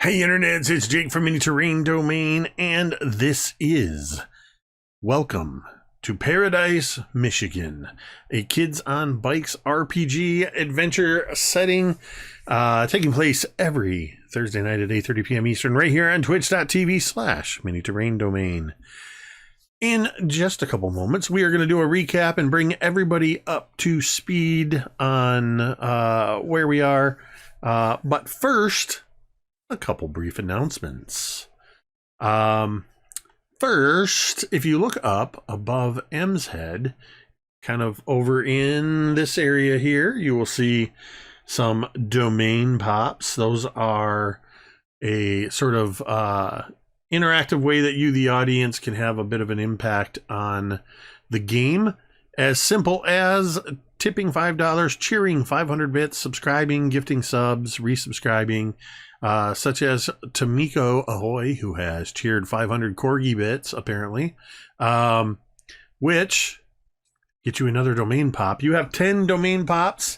Hey internets, it's Jake from Mini Terrain Domain, and this is Welcome to Paradise, Michigan, a Kids on Bikes RPG adventure setting taking place every Thursday night at 8:30 p.m. Eastern right here on twitch.tv/Mini Terrain Domain. In just a couple moments, we are going to do a recap and bring everybody up to speed on where we are. But first, a couple brief announcements. First, if you look up above M's head, kind of over in this area here, you will see some domain pops. Those are a sort of interactive way that you, the audience, can have a bit of an impact on the game. As simple as tipping $5, cheering 500 bits, subscribing, gifting subs, resubscribing, such as Tamiko Ahoy, who has cheered 500 corgi bits, apparently, which get you another domain pop. You have 10 domain pops,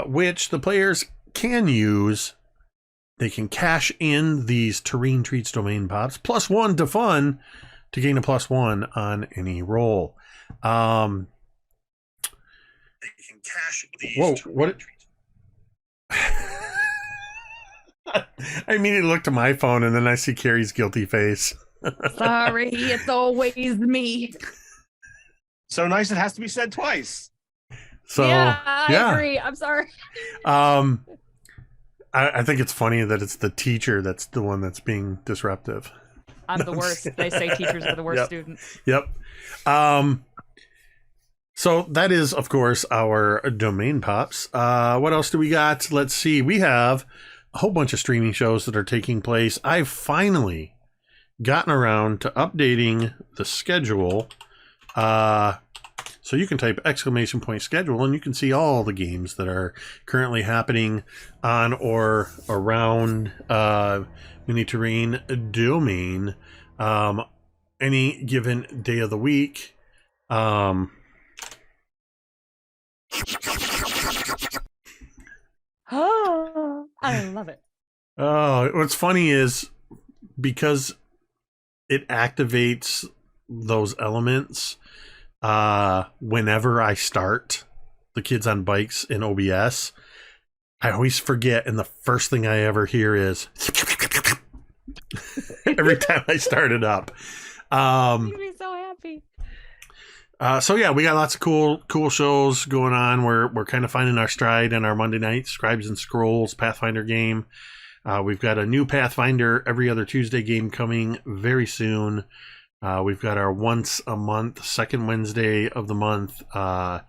which the players can use. They can cash in these Terrain Treats domain pops, +1 to fun, to gain a +1 on any roll. They can cash these. Whoa! What? I immediately looked at my phone and then I see Carrie's guilty face. Sorry, it's always me. So nice it has to be said twice. So I agree. I'm sorry. I think it's funny that it's the teacher that's the one that's being disruptive. I'm the worst. They say teachers are the worst students. Yep. So that is, of course, our domain pops. What else do we got? Let's see. We have a whole bunch of streaming shows that are taking place. I've finally gotten around to updating the schedule. So you can type !schedule and you can see all the games that are currently happening on or around Mini Terrain Domain any given day of the week. Oh, I love it. What's funny is because it activates those elements whenever I start the Kids on Bikes in OBS, I always forget, and the first thing I ever hear is every time I start it up. Makes me so happy. So yeah, we got lots of cool shows going on. We're kind of finding our stride in our Monday night Scribes and Scrolls Pathfinder game. We've got a new Pathfinder every other Tuesday game coming very soon. We've got our once a month, second Wednesday of the month, Call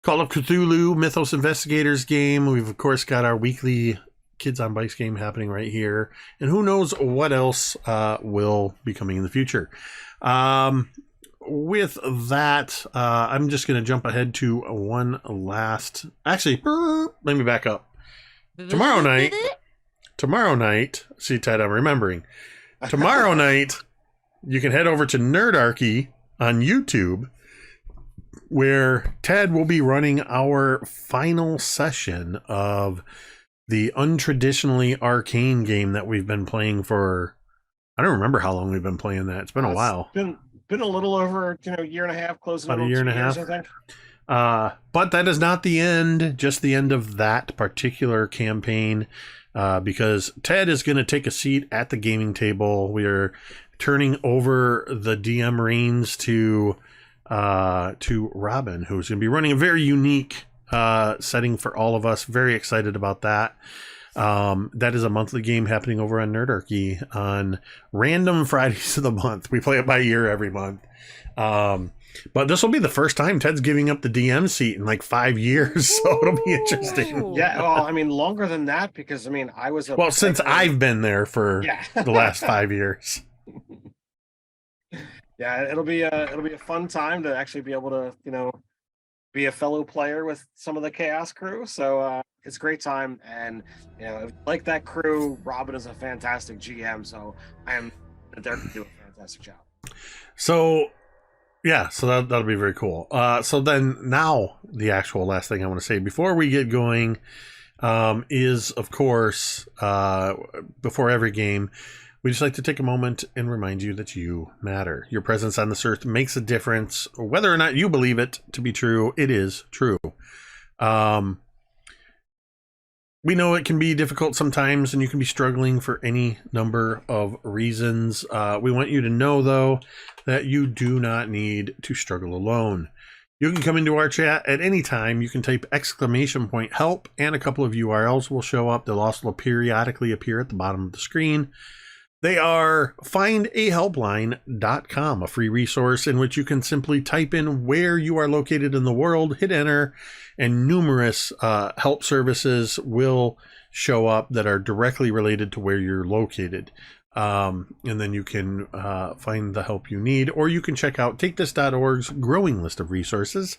of Cthulhu Mythos Investigators game. We've of course got our weekly Kids on Bikes game happening right here, and who knows what else will be coming in the future. With that, I'm just going to jump ahead to one last. Actually, let me back up. Tomorrow night. See, Ted, I'm remembering. Tomorrow night, you can head over to Nerdarchy on YouTube, where Ted will be running our final session of the untraditionally arcane game that we've been playing for. I don't remember how long we've been playing that. It's been a while. Been a little over, year and a half, close about a year and a half, I think. But that is not the end, just the end of that particular campaign, because Ted is going to take a seat at the gaming table. We are turning over the DM reins to Robin, who's going to be running a very unique setting for all of us. Very excited about that. That is a monthly game happening over on Nerdarchy on random Fridays of the month. We play it by year every month. But this will be the first time Ted's giving up the DM seat in like 5 years, so it'll be interesting. Yeah, well, longer than that, because I was since I've been there for the last 5 years. Yeah, it'll be a fun time to actually be able to be a fellow player with some of the Chaos crew. So it's a great time, and like that crew, Robin is a fantastic GM. So I am there to do a fantastic job. So yeah, so that'll be very cool. So then now the actual last thing I want to say before we get going, is, of course, before every game, we just like to take a moment and remind you that you matter. Your presence on this earth makes a difference. Whether or not you believe it to be true, it is true. We know it can be difficult sometimes, and you can be struggling for any number of reasons. We want you to know, though, that you do not need to struggle alone. You can come into our chat at any time. You can type !help, and a couple of URLs will show up. They'll also periodically appear at the bottom of the screen. They are findahelpline.com, a free resource in which you can simply type in where you are located in the world, hit enter, and numerous help services will show up that are directly related to where you're located. And then you can find the help you need, or you can check out takethis.org's growing list of resources.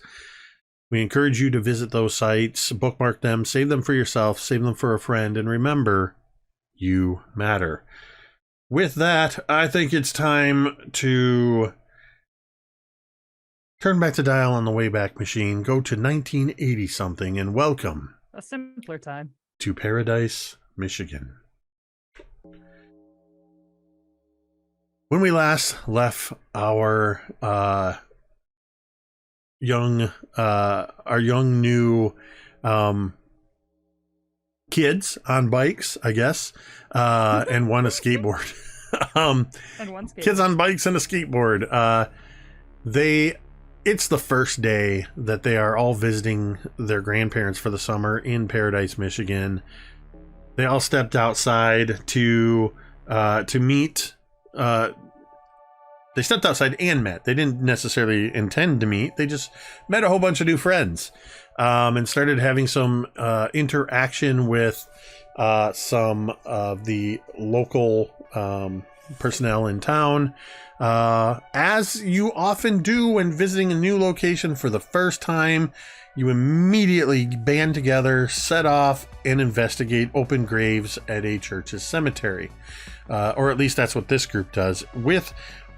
We encourage you to visit those sites, bookmark them, save them for yourself, save them for a friend, and remember, you matter. With that, I think it's time to turn back the dial on the Wayback Machine, go to 1980-something, and welcome A simpler time. to Paradise, Michigan. When we last left our young new kids on bikes, I guess, and one a skateboard. And one skateboard. Kids on bikes and a skateboard. It's the first day that they are all visiting their grandparents for the summer in Paradise, Michigan. They all stepped outside to meet. They stepped outside and met. They didn't necessarily intend to meet. They just met a whole bunch of new friends, and started having some interaction with some of the local personnel in town, as you often do when visiting a new location for the first time. You immediately band together, set off, and investigate open graves at a church's cemetery, or at least that's what this group does, with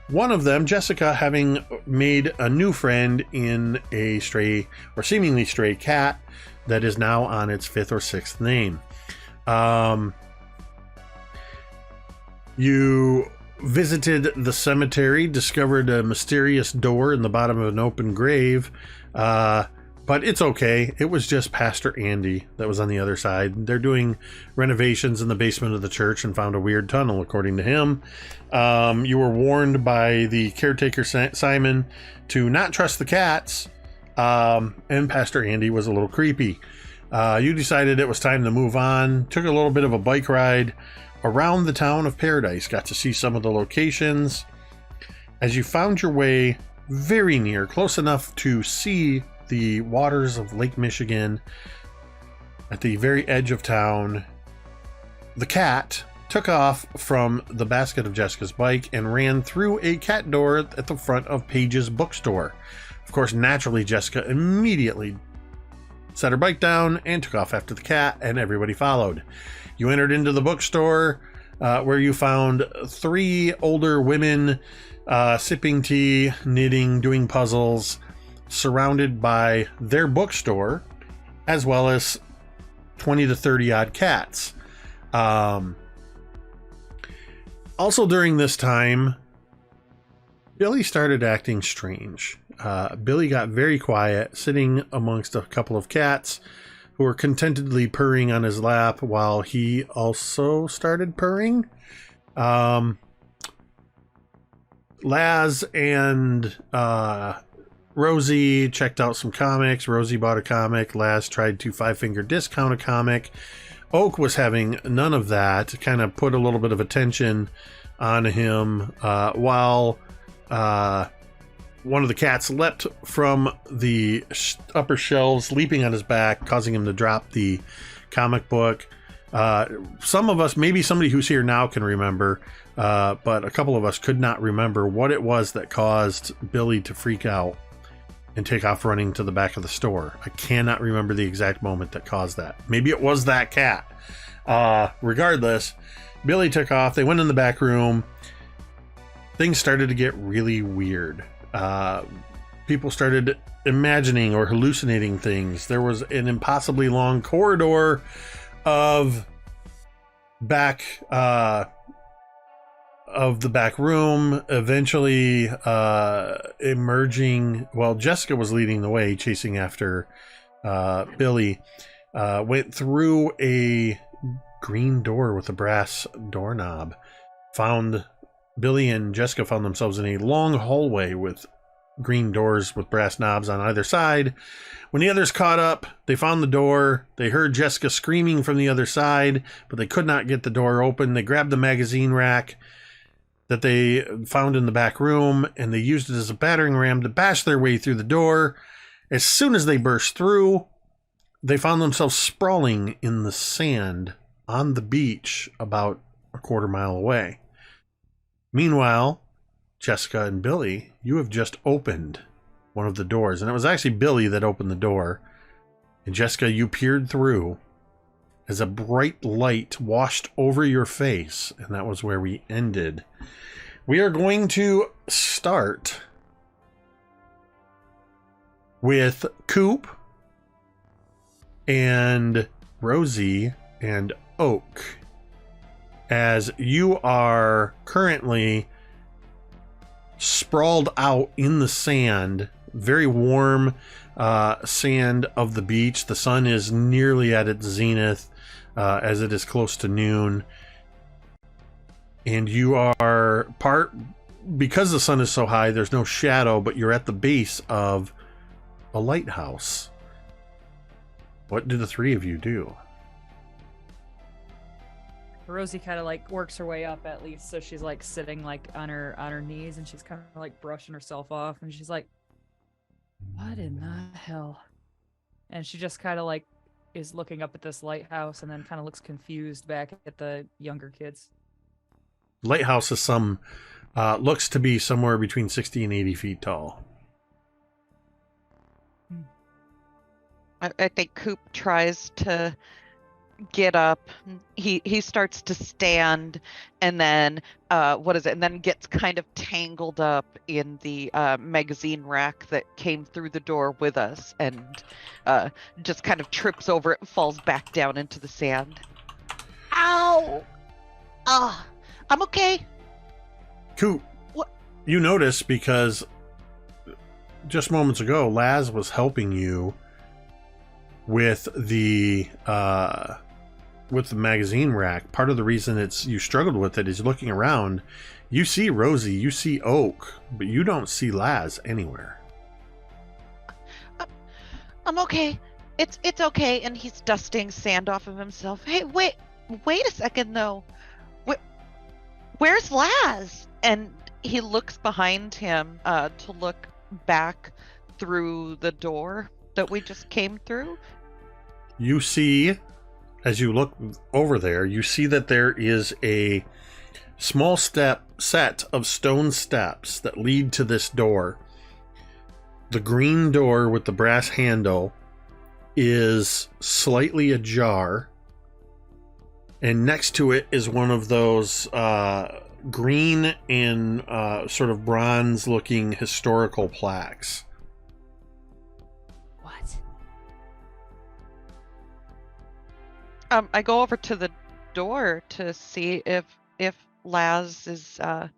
one of them, Jessica, having made a new friend in a stray or seemingly stray cat that is now on its 5th or 6th name. You visited the cemetery, discovered a mysterious door in the bottom of an open grave, but it's okay. It was just Pastor Andy that was on the other side. They're doing renovations in the basement of the church and found a weird tunnel, according to him. You were warned by the caretaker, Simon, to not trust the cats, and Pastor Andy was a little creepy. You decided it was time to move on, took a little bit of a bike ride around the town of Paradise, got to see some of the locations. As you found your way very near, close enough to see the waters of Lake Michigan at the very edge of town, the cat took off from the basket of Jessica's bike and ran through a cat door at the front of Paige's bookstore. Of course, naturally, Jessica immediately set her bike down and took off after the cat, and everybody followed. You entered into the bookstore, where you found 3 older women sipping tea, knitting, doing puzzles, surrounded by their bookstore, as well as 20 to 30 odd cats. Also during this time, Billy started acting strange. Billy got very quiet, sitting amongst a couple of cats who were contentedly purring on his lap while he also started purring. Laz and Rosie checked out some comics. Rosie bought a comic. Laz tried to 5-finger discount a comic. Oak was having none of that, kind of put a little bit of attention on him, while one of the cats leapt from the upper shelves, leaping on his back, causing him to drop the comic book. Some of us, maybe somebody who's here now can remember, but a couple of us could not remember what it was that caused Billy to freak out and take off running to the back of the store. I cannot remember the exact moment that caused that. Maybe it was that cat. Regardless, Billy took off. They went in the back room. Things started to get really weird. people started imagining or hallucinating things. There was an impossibly long corridor of the back room, eventually emerging. Well, Jessica was leading the way, chasing after Billy. Went through a green door with a brass doorknob. Billy and Jessica found themselves in a long hallway with green doors with brass knobs on either side. When the others caught up, they found the door. They heard Jessica screaming from the other side, but they could not get the door open. They grabbed the magazine rack that they found in the back room, and they used it as a battering ram to bash their way through the door. As soon as they burst through, they found themselves sprawling in the sand on the beach about a quarter mile away. Meanwhile, Jessica and Billy, you have just opened one of the doors, and it was actually Billy that opened the door. And Jessica, you peered through as a bright light washed over your face, and that was where we ended. We are going to start with Coop and Rosie and Oak, as you are currently sprawled out in the sand, very warm sand of the beach. The sun is nearly at its zenith as it is close to noon, and you are because the sun is so high, there's no shadow, but you're at the base of a lighthouse. What do the three of you do? Rosie kind of like works her way up at least, so she's like sitting like on her knees, and she's kind of like brushing herself off, and she's like, "What in the hell?" And she just kind of like is looking up at this lighthouse, and then kind of looks confused back at the younger kids. Lighthouse is looks to be somewhere between 60 and 80 feet tall. I think Coop tries to get up. He starts to stand, and then and then gets kind of tangled up in the magazine rack that came through the door with us, and just kind of trips over it and falls back down into the sand. Ow! I'm okay. Coop, what? You notice, because just moments ago Laz was helping you with the magazine rack. Part of the reason you struggled with it is looking around. You see Rosie, you see Oak, but you don't see Laz anywhere. I'm okay. It's okay. And he's dusting sand off of himself. Hey, wait a second though. Where's Laz? And he looks behind him to look back through the door that we just came through. You see, as you look over there, you see that there is a small set of stone steps that lead to this door. The green door with the brass handle is slightly ajar, and next to it is one of those green and sort of bronze looking historical plaques. What? I go over to the door to see if Laz is I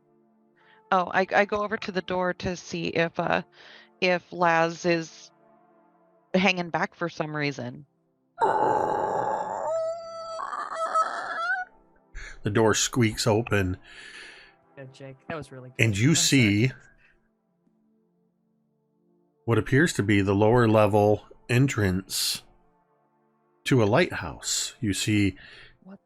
go over to the door to see if Laz is hanging back for some reason. The door squeaks open. Good, Jake. That was really good. And you see what appears to be the lower level entrance to a lighthouse. You see,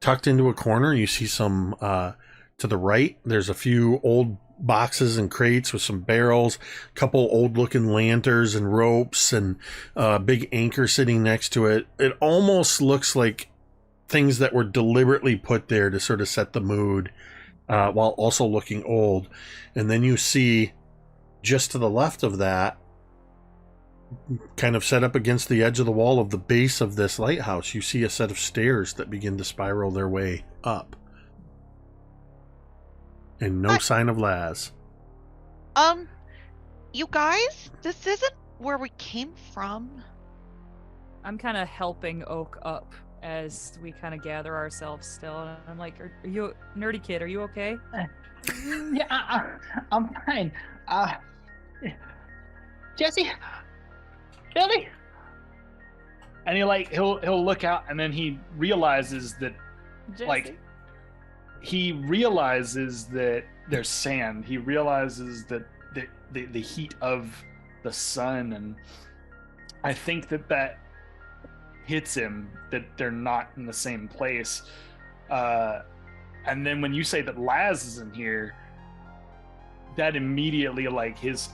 tucked into a corner, you see some to the right, there's a few old boxes and crates with some barrels, a couple old looking lanterns and ropes, and a big anchor sitting next to it. It almost looks like things that were deliberately put there to sort of set the mood, while also looking old. And then you see just to the left of that, kind of set up against the edge of the wall of the base of this lighthouse, you see a set of stairs that begin to spiral their way up. And no sign of Laz. You guys, this isn't where we came from. I'm kind of helping Oak up as we kind of gather ourselves still. And I'm like, are you, nerdy kid, are you okay? Yeah, I'm fine. Jesse, Billy, and he'll look out, and then he realizes that Jesse. he realizes that there's sand. He realizes that the heat of the sun, and I think that hits him that they're not in the same place. And then when you say that Laz is in here, that immediately like his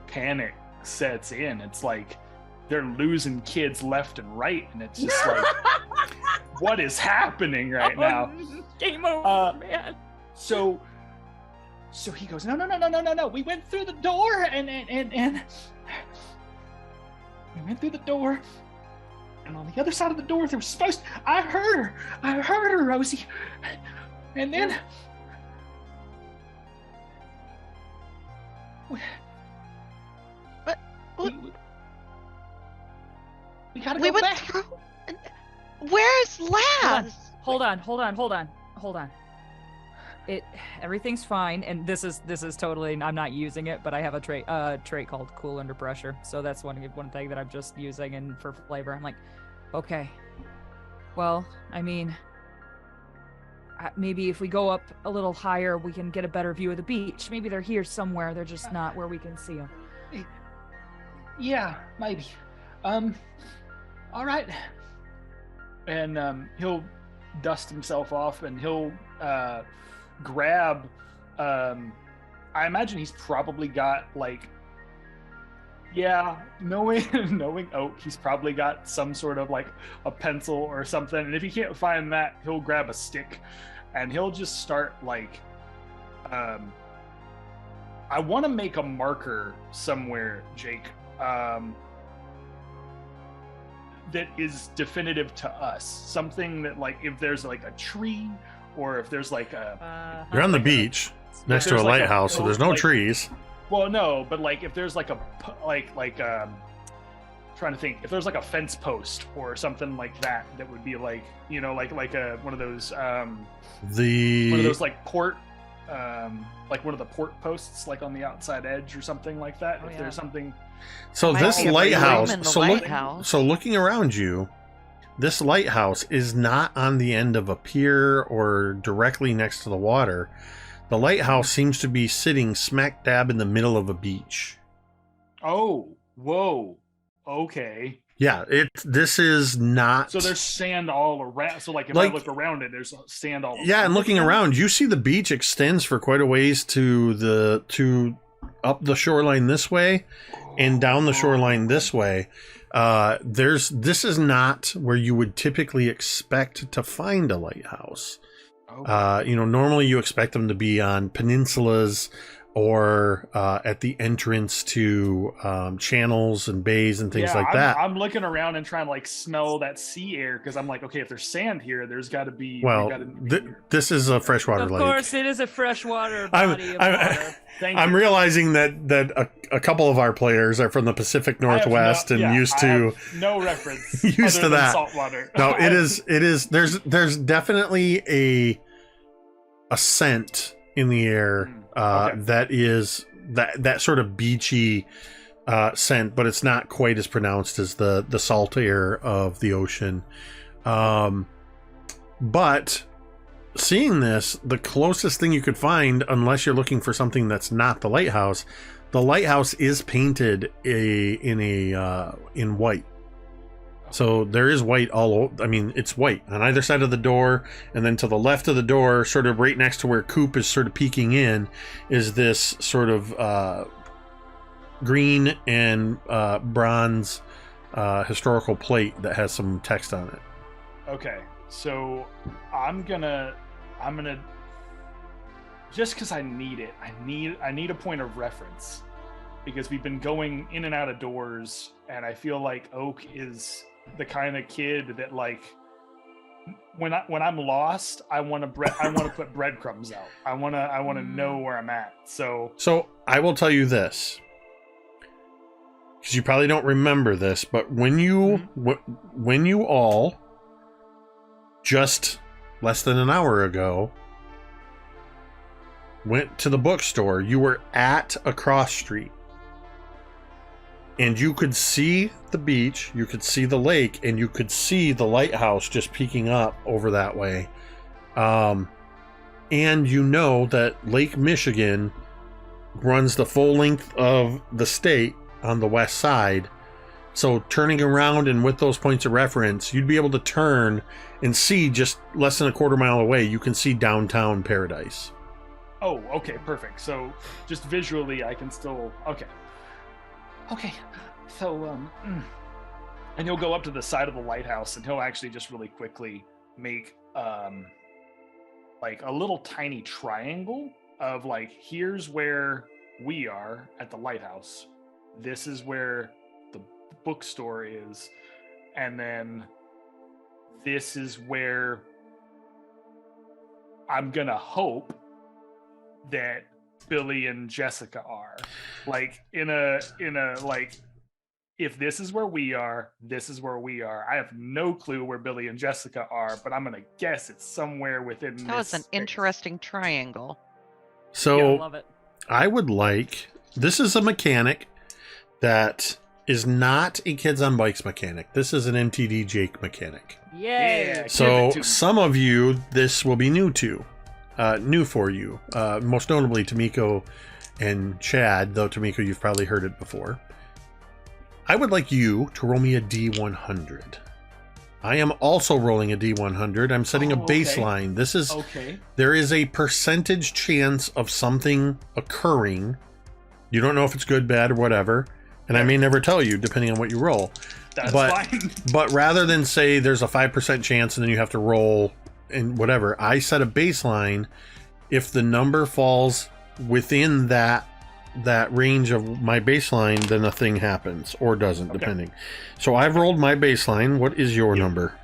panic sets in. It's like they're losing kids left and right, and it's just like, what is happening right now? Game over, man. So he goes, no. We went through the door and we went through the door, and on the other side of the door there was supposed. I heard her, Rosie, and then. We gotta go went back. through. Where's Laz? Hold on. Everything's fine, and this is totally. I'm not using it, but I have a trait called Cool Under Pressure. So that's one thing that I'm just using, and for flavor, I'm like, okay. Well, I mean, maybe if we go up a little higher, we can get a better view of the beach. Maybe they're here somewhere. They're just not where we can see them. Yeah, maybe. All right. And he'll dust himself off, and he'll grab. I imagine he's probably got like. Yeah, knowing Oak, he's probably got some sort of like a pencil or something. And if he can't find that, he'll grab a stick, and he'll just start like. I want to make a marker somewhere, Jake. That is definitive to us. Something that like if there's like a tree, or if there's like a. You're on the beach next to a there's like lighthouse, so there's no like- trees. Well, no, but like if there's like a trying to think if there's like a fence post or something like that would be like like a one of those like port like one of the port posts like on the outside edge or something like that. Oh, If yeah. there's something. So Might this be a room lighthouse. in the lighthouse. So looking around you, this lighthouse is not on the end of a pier or directly next to the water. The lighthouse seems to be sitting smack dab in the middle of a beach. Oh, whoa, okay. Yeah, this is not. So there's sand all around. So like if Like- I look around it, there's sand all. Yeah, around and it looking then? around, you see the beach extends for quite a ways to up the shoreline this way and down the shoreline this way. This is not where you would typically expect to find a lighthouse. Okay. Normally you expect them to be on peninsulas or at the entrance to channels and bays and things like that. I'm looking around and trying to like smell that sea air because I'm like, okay, if there's sand here, there's got to be. Well, this is a freshwater Of lake. course, it is a freshwater I'm- body of I'm- water. Thank I'm you. realizing that a couple of our players are from the Pacific I have Northwest and used I to. have no reference. used other to than that. Salt water. No, it is. There's definitely a scent in the air Okay. that is that sort of beachy scent, but it's not quite as pronounced as the salt air of the ocean. But seeing this, the closest thing you could find, unless you're looking for something that's not the lighthouse is painted in white. So there is white all over. I mean, it's white on either side of the door, and then to the left of the door, sort of right next to where Coop is sort of peeking in, is this sort of green and bronze historical plate that has some text on it. Okay, so I'm gonna just because I need it. I need a point of reference because we've been going in and out of doors, and I feel like Oak is the kind of kid that like when I'm lost, I want to put breadcrumbs out. I want to know where I'm at. So I will tell you this. because you probably don't remember this, but when you when you all just less than an hour ago went to the bookstore, you were at a cross street, and you could see the beach, you could see the lake, and you could see the lighthouse just peeking up over that way. And you know that Lake Michigan runs the full length of the state on the west side. So turning around and with those points of reference, you'd be able to turn and see just less than a quarter mile away, you can see downtown Paradise. Oh, okay, perfect. So just visually, I can still. Okay. So, and he'll go up to the side of the lighthouse, and he'll actually just really quickly make like a little tiny triangle of like, here's where we are at the lighthouse. This is where the bookstore is, and then this is where I'm gonna hope that Billy and Jessica are. Like in a like, if this is where we are, this is where we are. I have no clue where Billy and Jessica are, but I'm gonna guess it's somewhere within. That was an interesting triangle. So Yeah, I love it. I would like, this is a mechanic that is not a Kids on Bikes mechanic. This is an MTD Jake mechanic. Yay! Yeah. So Give it to me. some of you, this will be new for you. Most notably Tamiko and Chad, though Tamiko, you've probably heard it before. I would like you to roll me a D100. I am also rolling a D100. I'm setting a okay. baseline. This is, Okay. there is a percentage chance of something occurring. You don't know if it's good, bad, or whatever. And I may never tell you, depending on what you roll. That's But- fine. But rather than say there's a 5% chance and then you have to roll and whatever, I set a baseline. If the number falls within that range of my baseline, then a thing happens or doesn't, Okay. depending. So I've rolled my baseline. What is your number?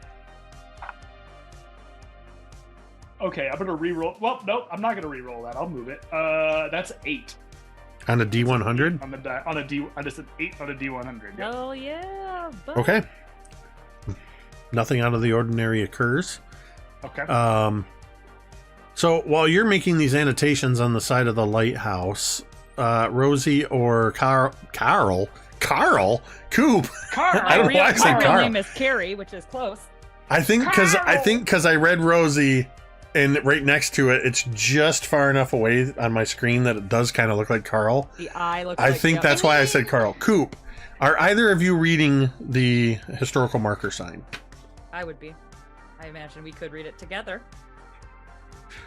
Okay, I'm gonna re-roll. Well, nope, I'm not gonna re-roll that. I'll move it. That's 8 On a D100? on the die. On a D, I just said 8 on a D100. Yep. Oh yeah. But... Okay. Nothing out of the ordinary occurs. Okay. So while you're making these annotations on the side of the lighthouse, Rosie or Carl, Coop. Carl. I don't know why I said my real Carl. name is Carrie, which is close. I think because I read Rosie, and right next to it, it's just far enough away on my screen that it does kind of look like Carl. The eye looks. I like think yep. that's why I said Carl. Coop, are either of you reading the historical marker sign? I would be. I imagine we could read it together.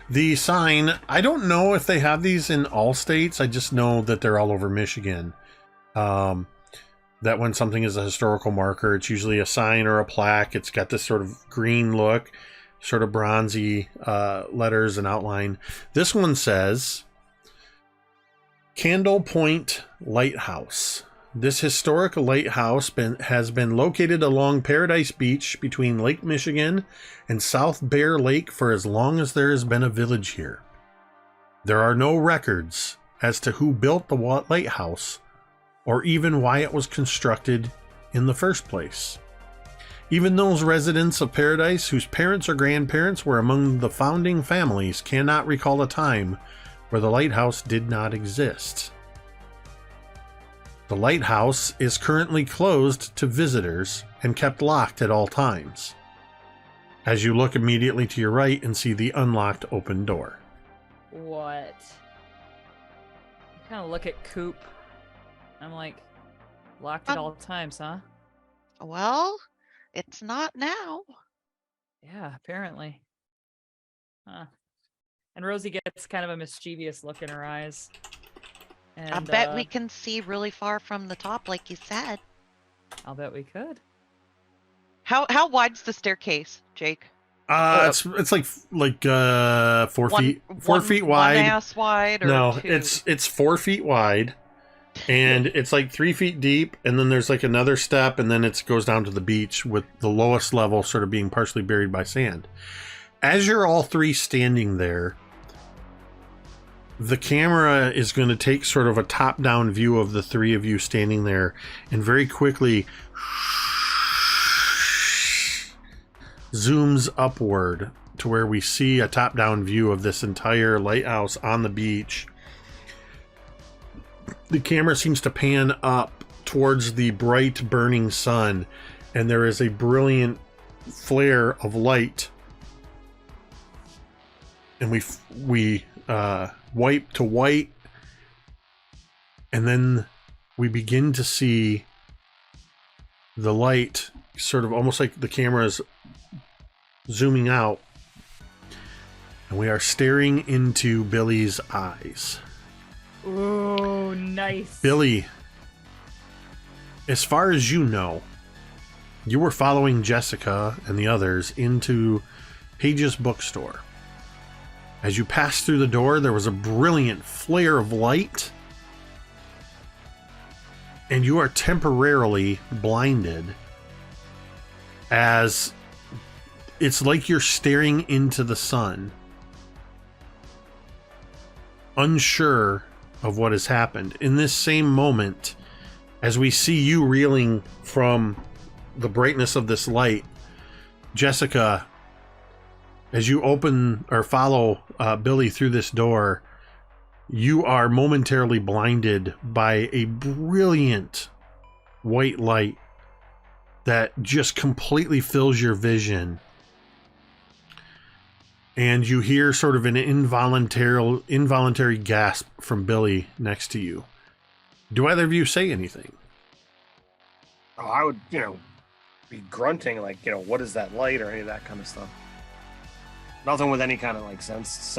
The sign, I don't know if they have these in all states. I just know that they're all over Michigan. That when something is a historical marker, it's usually a sign or a plaque. It's got this sort of green look, sort of bronzy letters and outline. This one says Candle Point Lighthouse. This historic lighthouse has been located along Paradise Beach between Lake Michigan and South Bear Lake for as long as there has been a village here. There are no records as to who built the lighthouse or even why it was constructed in the first place. Even those residents of Paradise whose parents or grandparents were among the founding families cannot recall a time where the lighthouse did not exist. The lighthouse is currently closed to visitors and kept locked at all times. As you look immediately to your right and see the unlocked open door. What? I kind of look at Coop. I'm like, locked at all times, huh? Well, it's not now. Yeah, apparently. Huh. And Rosie gets kind of a mischievous look in her eyes. And, I bet we can see really far from the top, like you said. I'll bet we could. How wide's the staircase, Jake? It's like 4 feet, 4 feet One wide. ass wide or No, two? it's 4 feet wide, and it's like 3 feet deep, and then there's like another step, and then it goes down to the beach with the lowest level sort of being partially buried by sand. As you're all three standing there, the camera is going to take sort of a top-down view of the three of you standing there, and very quickly zooms upward to where we see a top-down view of this entire lighthouse on the beach. The camera seems to pan up towards the bright burning sun, and there is a brilliant flare of light, and we wipe to white, and then we begin to see the light sort of almost like the camera is zooming out, and we are staring into Billy's eyes. Ooh, nice. Billy, as far as you know, you were following Jessica and the others into Paige's bookstore. As you passed through the door, there was a brilliant flare of light, and you are temporarily blinded, as it's like you're staring into the sun, unsure of what has happened. In this same moment, as we see you reeling from the brightness of this light, Jessica, as you open or follow Billy through this door, you are momentarily blinded by a brilliant white light that just completely fills your vision. And you hear sort of an involuntary gasp from Billy next to you. Do either of you say anything? Oh, I would, be grunting like, what is that light or any of that kind of stuff. Nothing with any kind of like sense.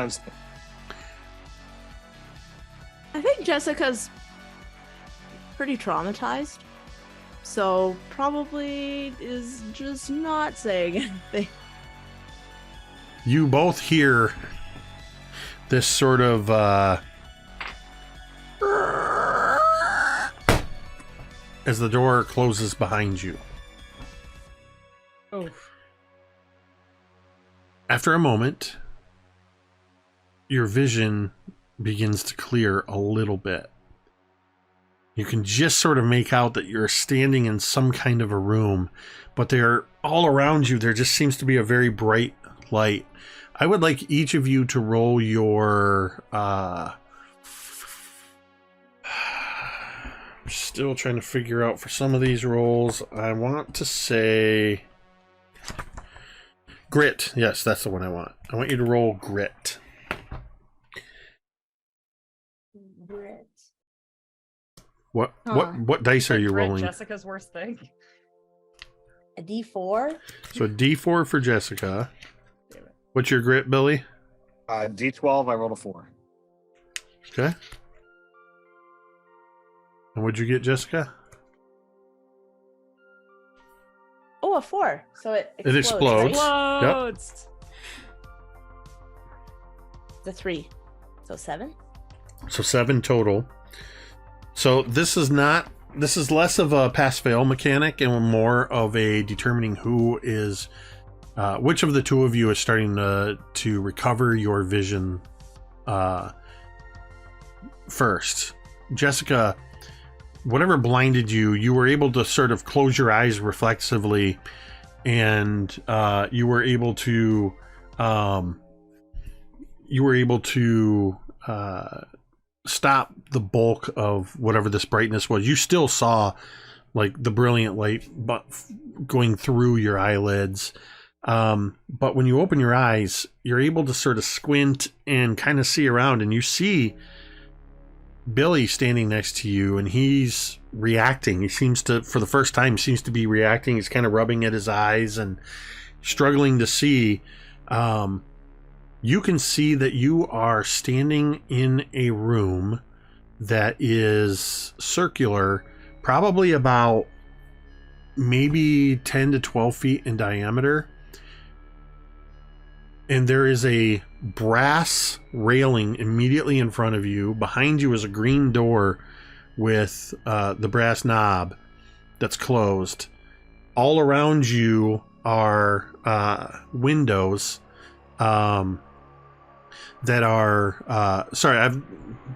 I think Jessica's pretty traumatized, so probably is just not saying anything. You both hear this sort of as the door closes behind you. Oh. After a moment, your vision begins to clear a little bit. You can just sort of make out that you're standing in some kind of a room, but they're all around you. There just seems to be a very bright light. I would like each of you to roll your I'm still trying to figure out for some of these rolls. I want to say grit. Yes, that's the one I want. I want you to roll grit. Grit. What dice are you Grit, rolling? Jessica's worst thing. A D4? So a D4 for Jessica. What's your grit, Billy? D12, I rolled a 4. Okay. And what'd you get, Jessica? Oh, a 4. So it It explodes. right? Explodes. It's a 3. So 7? So 7 total. So this is less of a pass-fail mechanic and more of a determining who is, which of the two of you is starting to recover your vision first. Jessica, whatever blinded you, you were able to sort of close your eyes reflexively, and you were able to stop the bulk of whatever this brightness was. You still saw like the brilliant light going through your eyelids, but when you open your eyes, you're able to sort of squint and kind of see around, and you see Billy standing next to you, and he's reacting. He seems to, for the first time, seems to be reacting. He's kind of rubbing at his eyes and struggling to see. You can see that you are standing in a room that is circular, probably about maybe 10 to 12 feet in diameter. And there is a brass railing immediately in front of you. Behind you is a green door with the brass knob that's closed. All around you are windows. that are sorry, I've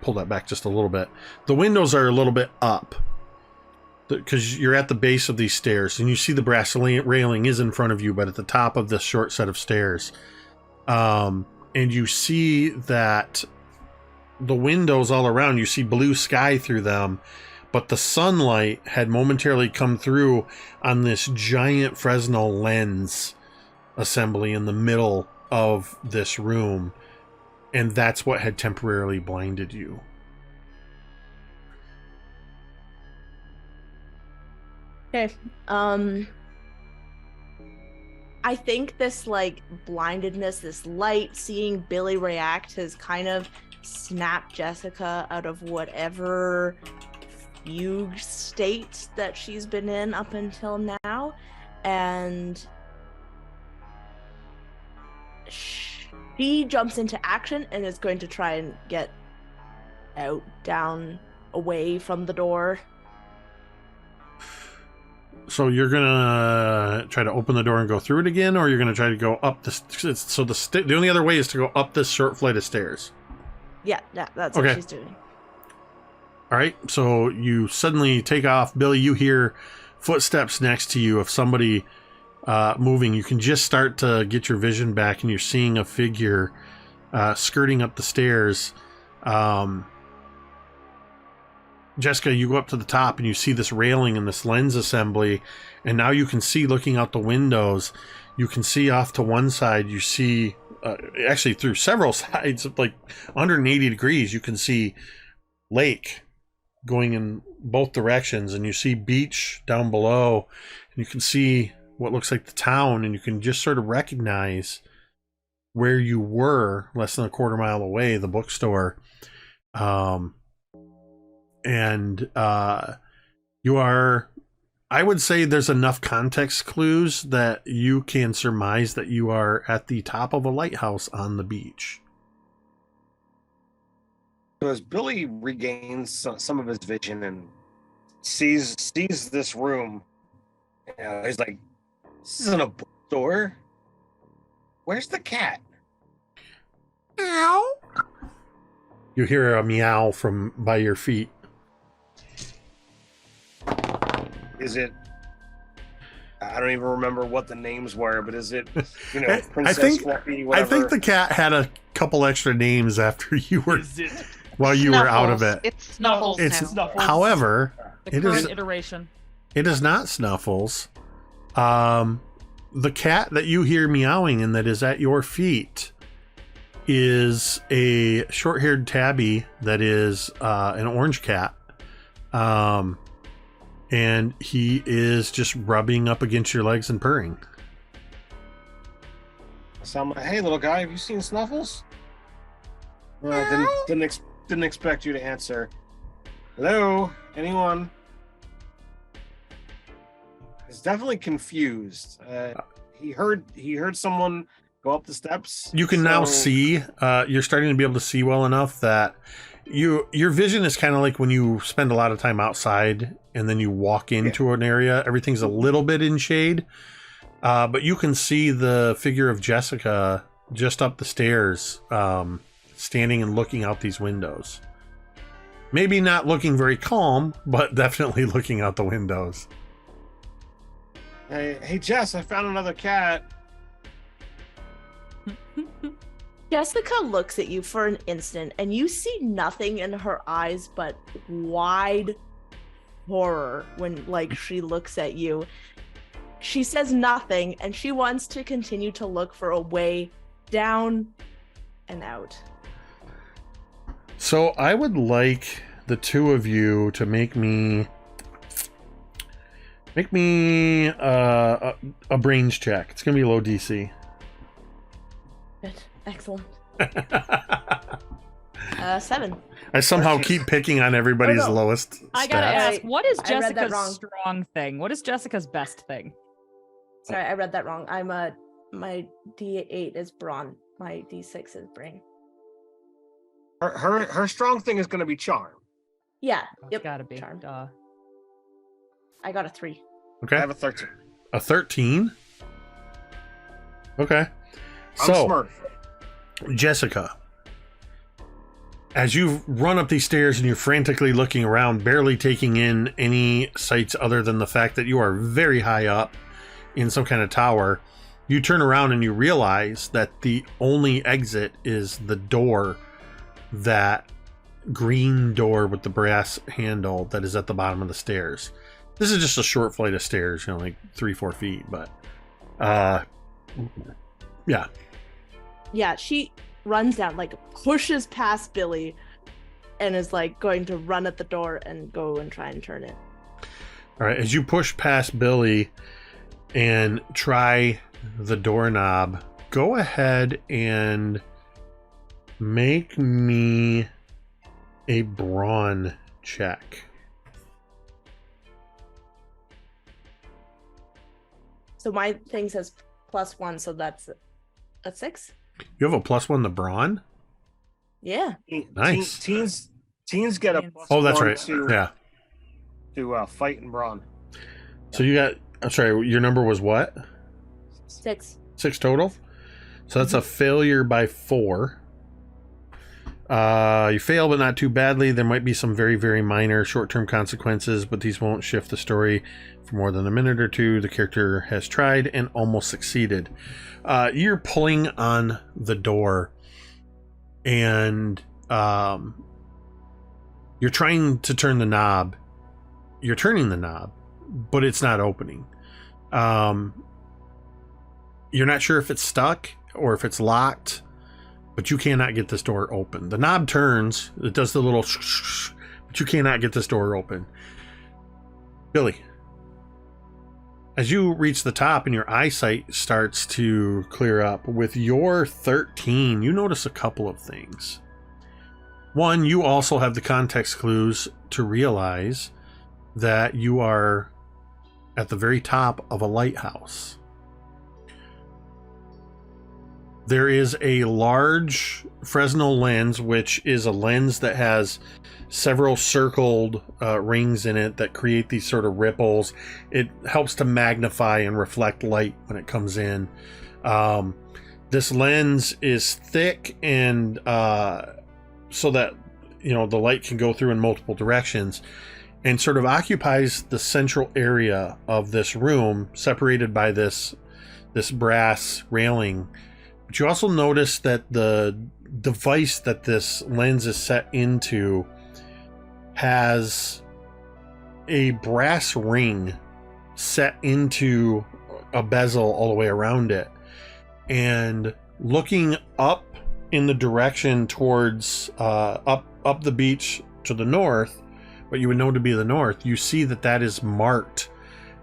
pulled that back just a little bit. The windows are a little bit up because you're at the base of these stairs, and you see the brass railing is in front of you, but at the top of this short set of stairs. And you see that the windows all around, you see blue sky through them, but the sunlight had momentarily come through on this giant Fresnel lens assembly in the middle of this room, and that's what had temporarily blinded you. Okay. I think this like blindedness, this light, seeing Billy react has kind of snapped Jessica out of whatever fugue state that she's been in up until now, and she jumps into action and is going to try and get out, down, away from the door. So you're gonna try to open the door and go through it again, or you're gonna try to go up this? So the only other way is to go up this short flight of stairs. Yeah, that's Okay. what she's doing. All right. So you suddenly take off, Billy. You hear footsteps next to you of somebody moving. You can just start to get your vision back, and you're seeing a figure skirting up the stairs. Jessica, you go up to the top and you see this railing and this lens assembly, and now you can see, looking out the windows, you can see off to one side, you see actually through several sides, like 180 degrees, you can see lake going in both directions, and you see beach down below, and you can see what looks like the town, and you can just sort of recognize where you were less than a quarter mile away, the bookstore. And you are, I would say there's enough context clues that you can surmise that you are at the top of a lighthouse on the beach. So as Billy regains some of his vision and sees this room, he's like, "This isn't a bookstore. Where's the cat?" Meow. You hear a meow from by your feet. Is it? I don't even remember what the names were, but is it, I Princess think- Fluffy, I whatever? think the cat had a couple extra names after you were, Is it while you were out of Snuffles. it. It's Snuffles It's now. Snuffles? However, The it current is iteration. it is not Snuffles. The cat that you hear meowing and that is at your feet is a short-haired tabby that is an orange cat. And he is just rubbing up against your legs and purring. So I'm like, "Hey, little guy, have you seen Snuffles?" Didn't expect you to answer. Hello, anyone? He's definitely confused. He heard someone go up the steps. You can now so- see, you're starting to be able to see well enough that your vision is kind of like when you spend a lot of time outside and then you walk into an area, everything's a little bit in shade. But you can see the figure of Jessica just up the stairs, standing and looking out these windows. Maybe not looking very calm, but definitely looking out the windows. Hey, Jess, I found another cat. Jessica looks at you for an instant, and you see nothing in her eyes but wide horror when, like, she looks at you. She says nothing, and she wants to continue to look for a way down and out. So I would like the two of you to make me a brains check. It's gonna be low DC. Good. Excellent. 7. I somehow keep picking on everybody's Oh, no. lowest I gotta stats. ask, what is I read that Jessica's wrong. strong thing? What is Jessica's best thing? Sorry, I read that wrong. My D8 is brawn. My D6 is brain. Her strong thing is going to be charm. Yeah. It's Yep. gotta be. Charm. Duh. I got a 3. I Okay, have a 13. a 13. Okay, I'm so Smurf. Jessica, As you run up these stairs and you're frantically looking around, barely taking in any sights other than the fact that you are very high up in some kind of tower, you turn around and you realize that the only exit is the door, that green door with the brass handle that is at the bottom of the stairs. This is just a short flight of stairs, you know, like 3-4 feet, but yeah. Yeah, she runs down, like pushes past Billy, and is like going to run at the door and go and try and turn it. All right, as you push past Billy and try the doorknob, go ahead and make me a brawn check. So my thing says +1, so that's a 6. You have a +1 to brawn? Yeah. Nice. Teens get a Oh, that's +1 right. to, Yeah. fight and brawn. So you got, I'm sorry, your number was what? 6. 6 total? So that's a failure by 4. You fail, but not too badly. There might be some very, very minor short-term consequences, but these won't shift the story for more than a minute or two. The character has tried and almost succeeded. You're pulling on the door, and you're trying to turn the knob. You're turning the knob, but it's not opening. You're not sure if it's stuck or if it's locked, but you cannot get this door open. The knob turns, it does the little but you cannot get this door open. Billy, as you reach the top and your eyesight starts to clear up, with your 13, you notice a couple of things. One, you also have the context clues to realize that you are at the very top of a lighthouse. There is a large Fresnel lens, which is a lens that has several circled rings in it that create these sort of ripples. It helps to magnify and reflect light when it comes in. This lens is thick and so that, you know, the light can go through in multiple directions, and sort of occupies the central area of this room, separated by this brass railing. But you also notice that the device that this lens is set into has a brass ring set into a bezel all the way around it. And looking up in the direction towards up the beach to the north, what you would know to be the north, you see that that is marked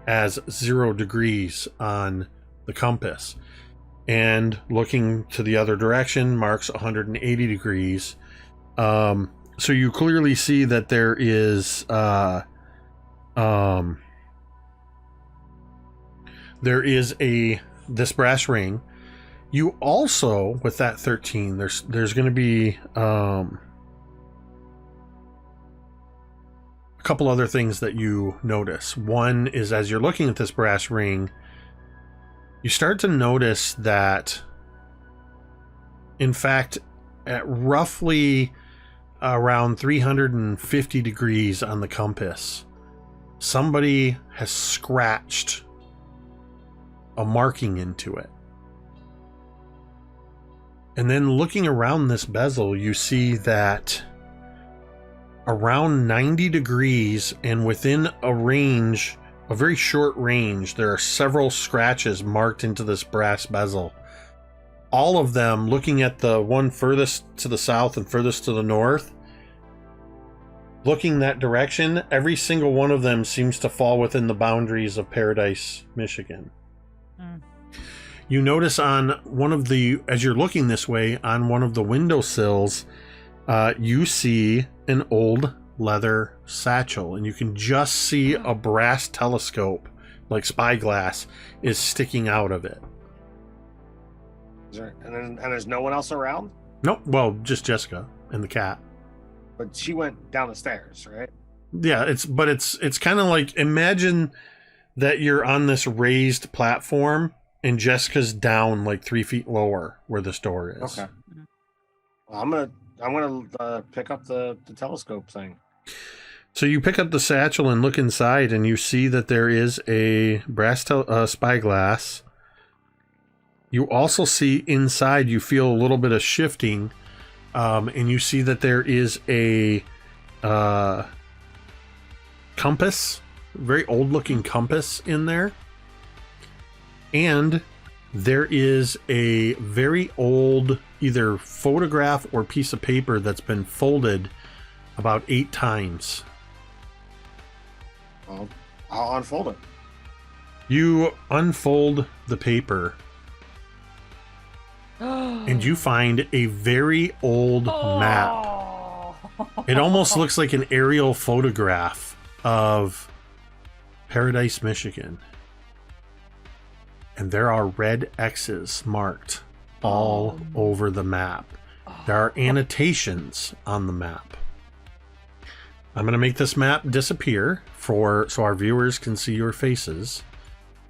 as 0 degrees on the compass. And looking to the other direction marks 180 degrees. So you clearly see that there is this brass ring. You also, with that 13, there's going to be a couple other things that you notice. One is, as you're looking at this brass ring, you start to notice that, in fact, at roughly around 350 degrees on the compass, somebody has scratched a marking into it. And then looking around this bezel, you see that around 90 degrees and within a range, a very short range, there are several scratches marked into this brass bezel. All of them, looking at the one furthest to the south and furthest to the north, looking that direction, every single one of them seems to fall within the boundaries of Paradise, Michigan. You notice on one of the, as you're looking this way, on one of the windowsills, you see an old leather satchel, and you can just see a brass telescope, like spyglass, is sticking out of it. And there's no one else around? Nope. Well, just Jessica and the cat. But she went down the stairs, right? Yeah, it's kind of like, imagine that you're on this raised platform and Jessica's down like 3 feet lower where this door is. Okay. Well, I'm gonna I'm gonna pick up the telescope thing. So you pick up the satchel and look inside, and you see that there is a brass spyglass. You also see inside, you feel a little bit of shifting, and you see that there is a compass, very old-looking compass in there. And there is a very old either photograph or piece of paper that's been folded about 8 times. I'll unfold it. You unfold the paper and you find a very old map. It almost looks like an aerial photograph of Paradise, Michigan. And there are red X's marked all over the map. There are annotations on the map. I'm going to make this map disappear so our viewers can see your faces.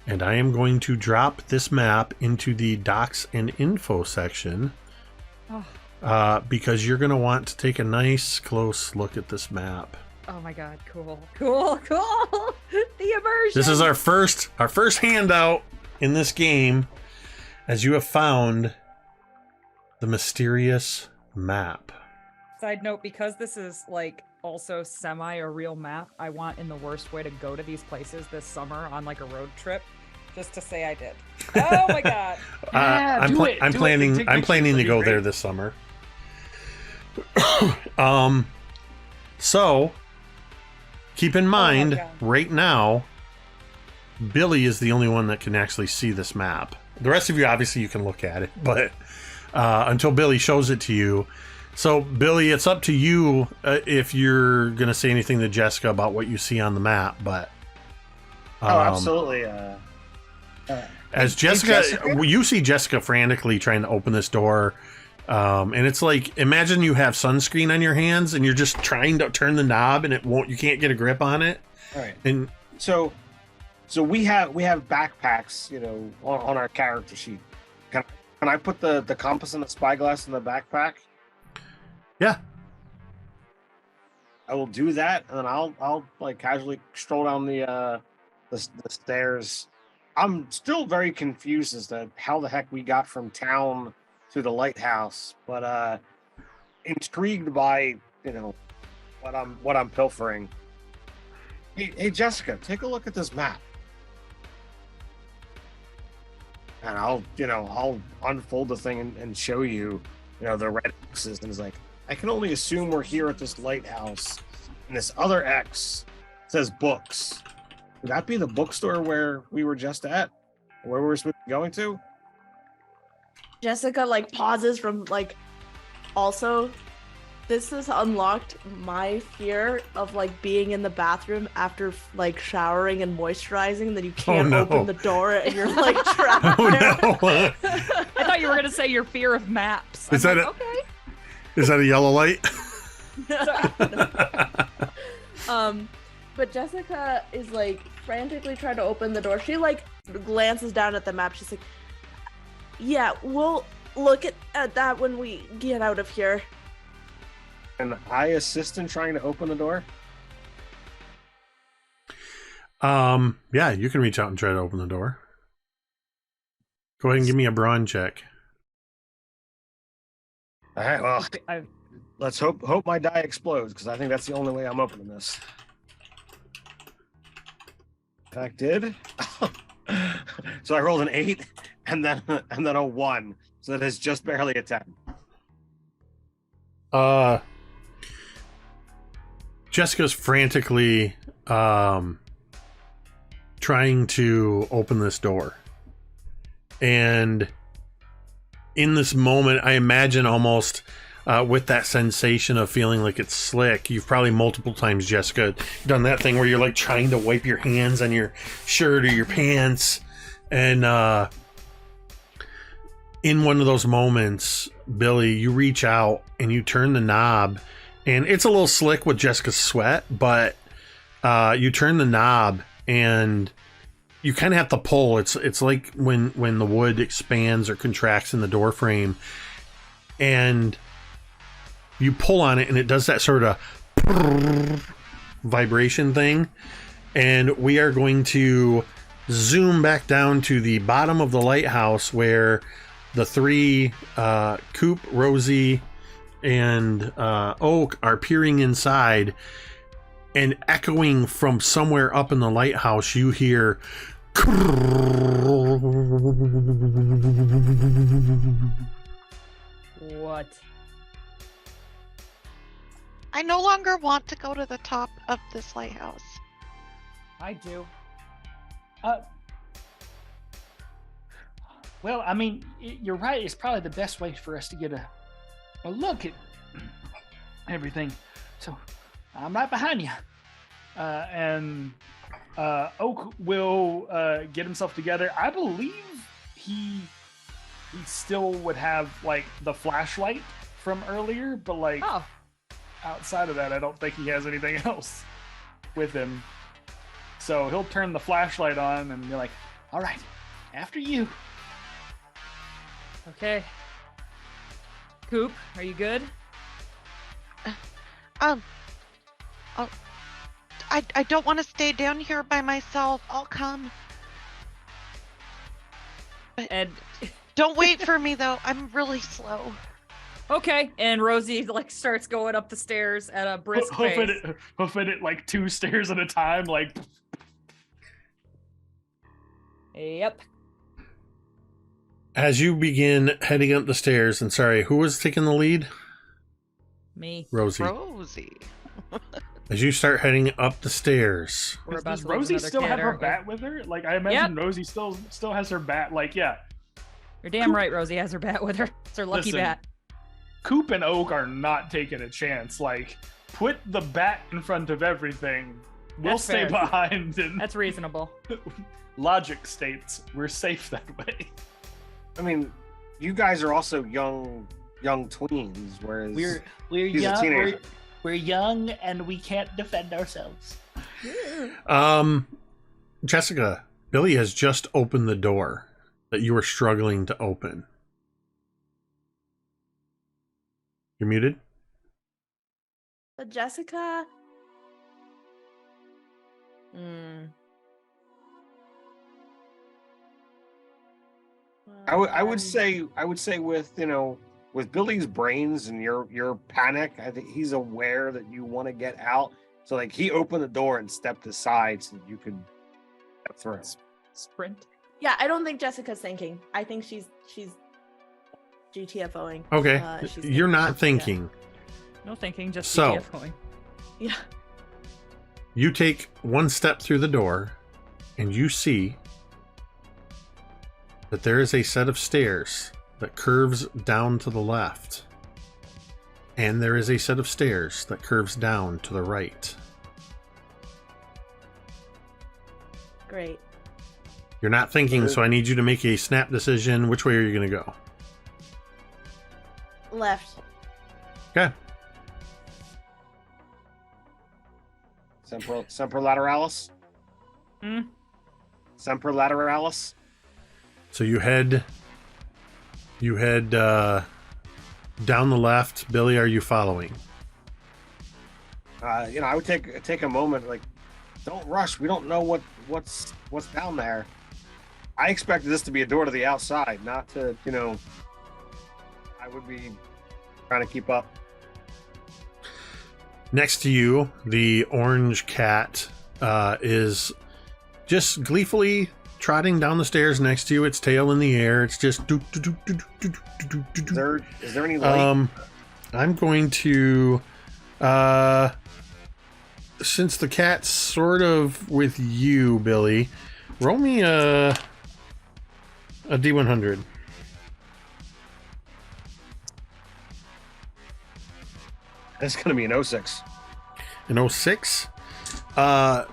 And I am going to drop this map into the docs and info section because you're going to want to take a nice close look at this map. Oh my god, cool. The immersion. This is our first handout in this game, as you have found the mysterious map. Side note, because this is like also semi a real map, I want in the worst way to go to these places this summer on like a road trip, just to say I did. Oh my god. I'm planning to go there this summer. So keep in mind, right now, Billy is the only one that can actually see this map. The rest of you, obviously, you can look at it, but until Billy shows it to you. So, Billy, it's up to you if you're going to say anything to Jessica about what you see on the map. But absolutely. As Jessica, you see Jessica frantically trying to open this door. And it's like, imagine you have sunscreen on your hands and you're just trying to turn the knob and you can't get a grip on it. All right. And so we have backpacks, on our character sheet. Can I put the compass and the spyglass in the backpack? Yeah. I will do that, and then I'll like casually stroll down the stairs. I'm still very confused as to how the heck we got from town to the lighthouse, but intrigued by what I'm pilfering. Hey Jessica, take a look at this map. And I'll unfold the thing and show you, the red X's, and it's like, I can only assume we're here at this lighthouse, and this other X says books. Would that be the bookstore where we were just at? Where we were supposed to be going to? Jessica pauses from also, this has unlocked my fear of being in the bathroom after showering and moisturizing, that you can't open the door and you're trapped there. I thought you were gonna say your fear of maps. Is that okay? Is that a yellow light? But Jessica is frantically trying to open the door. She glances down at the map. She's like, yeah, we'll look at that when we get out of here. And I assist in trying to open the door? Yeah, you can reach out and try to open the door. Go ahead and give me a brawn check. All right, well, let's hope my die explodes, because I think that's the only way I'm opening this. In fact, did. So I rolled an 8 and then a 1. So that is just barely a 10. Jessica's frantically trying to open this door. And in this moment, I imagine almost with that sensation of feeling like it's slick, you've probably multiple times, Jessica, done that thing where you're trying to wipe your hands on your shirt or your pants. And in one of those moments, Billy, you reach out and you turn the knob, and it's a little slick with Jessica's sweat, but you turn the knob and you kind of have to pull. It's like when the wood expands or contracts in the door frame, and you pull on it and it does that sort of vibration thing. And we are going to zoom back down to the bottom of the lighthouse where the three, Coop, Rosie, and Oak are peering inside, and echoing from somewhere up in the lighthouse, you hear What? I no longer want to go to the top of this lighthouse. I do. Well, I mean, you're right. It's probably the best way for us to get a look at everything. So I'm right behind you. And Oak will get himself together. I believe he still would have like the flashlight from earlier, but like outside of that, I don't think he has anything else with him. So he'll turn the flashlight on and be like, "All right, after you." Okay. Coop, are you good? I don't want to stay down here by myself. I'll come. And Don't wait for me though. I'm really slow. okay. And Rosie like starts going up the stairs at a brisk pace. Hoofing it like 2 stairs at a time, like. Yep. as you begin heading up the stairs. And sorry, who was taking the lead? Me. Rosie. Rosie. As you start heading up the stairs, We're about Does to lose Rosie another still kid, have her aren't we? bat with her? Like I imagine Rosie still has her bat. Like yeah, You're damn right. Rosie has her bat with her. It's her lucky Listen, bat. Coop and Oak are not taking a chance. Like put the bat in front of everything. We'll That's stay fair. behind. And That's reasonable. logic states we're safe that way. I mean, you guys are also young tweens, whereas We're he's a teenager. we're young and we can't defend ourselves. Jessica, Billy has just opened the door that you were struggling to open. You're muted. But Jessica. I would say with with Billy's brains and your panic, I think he's aware that you want to get out. So like he opened the door and stepped aside so that you could step through. Sprint. Yeah, I don't think Jessica's thinking. I think she's GTFOing. Okay, She's you're not thinking. No thinking, just So- DTF going. Yeah. You take one step through the door, and you see that there is a set of stairs that curves down to the left. And there is a set of stairs that curves down to the right. Great. You're not thinking, so I need you to make a snap decision. Which way are you going to go? Left. Okay. Semper lateralis. Semper lateralis. So you head down the left. Billy, are you following? I would take a moment, like, don't rush. We don't know what's down there. I expected this to be a door to the outside, not to, I would be trying to keep up. Next to you, the orange cat is just gleefully trotting down the stairs next to you, its tail in the air. It's just do, do, do, do, do, do, do, do, do. Is there any light? I'm going to since the cat's sort of with you, Billy, roll me a D100. It's gonna be an 06. An 06? I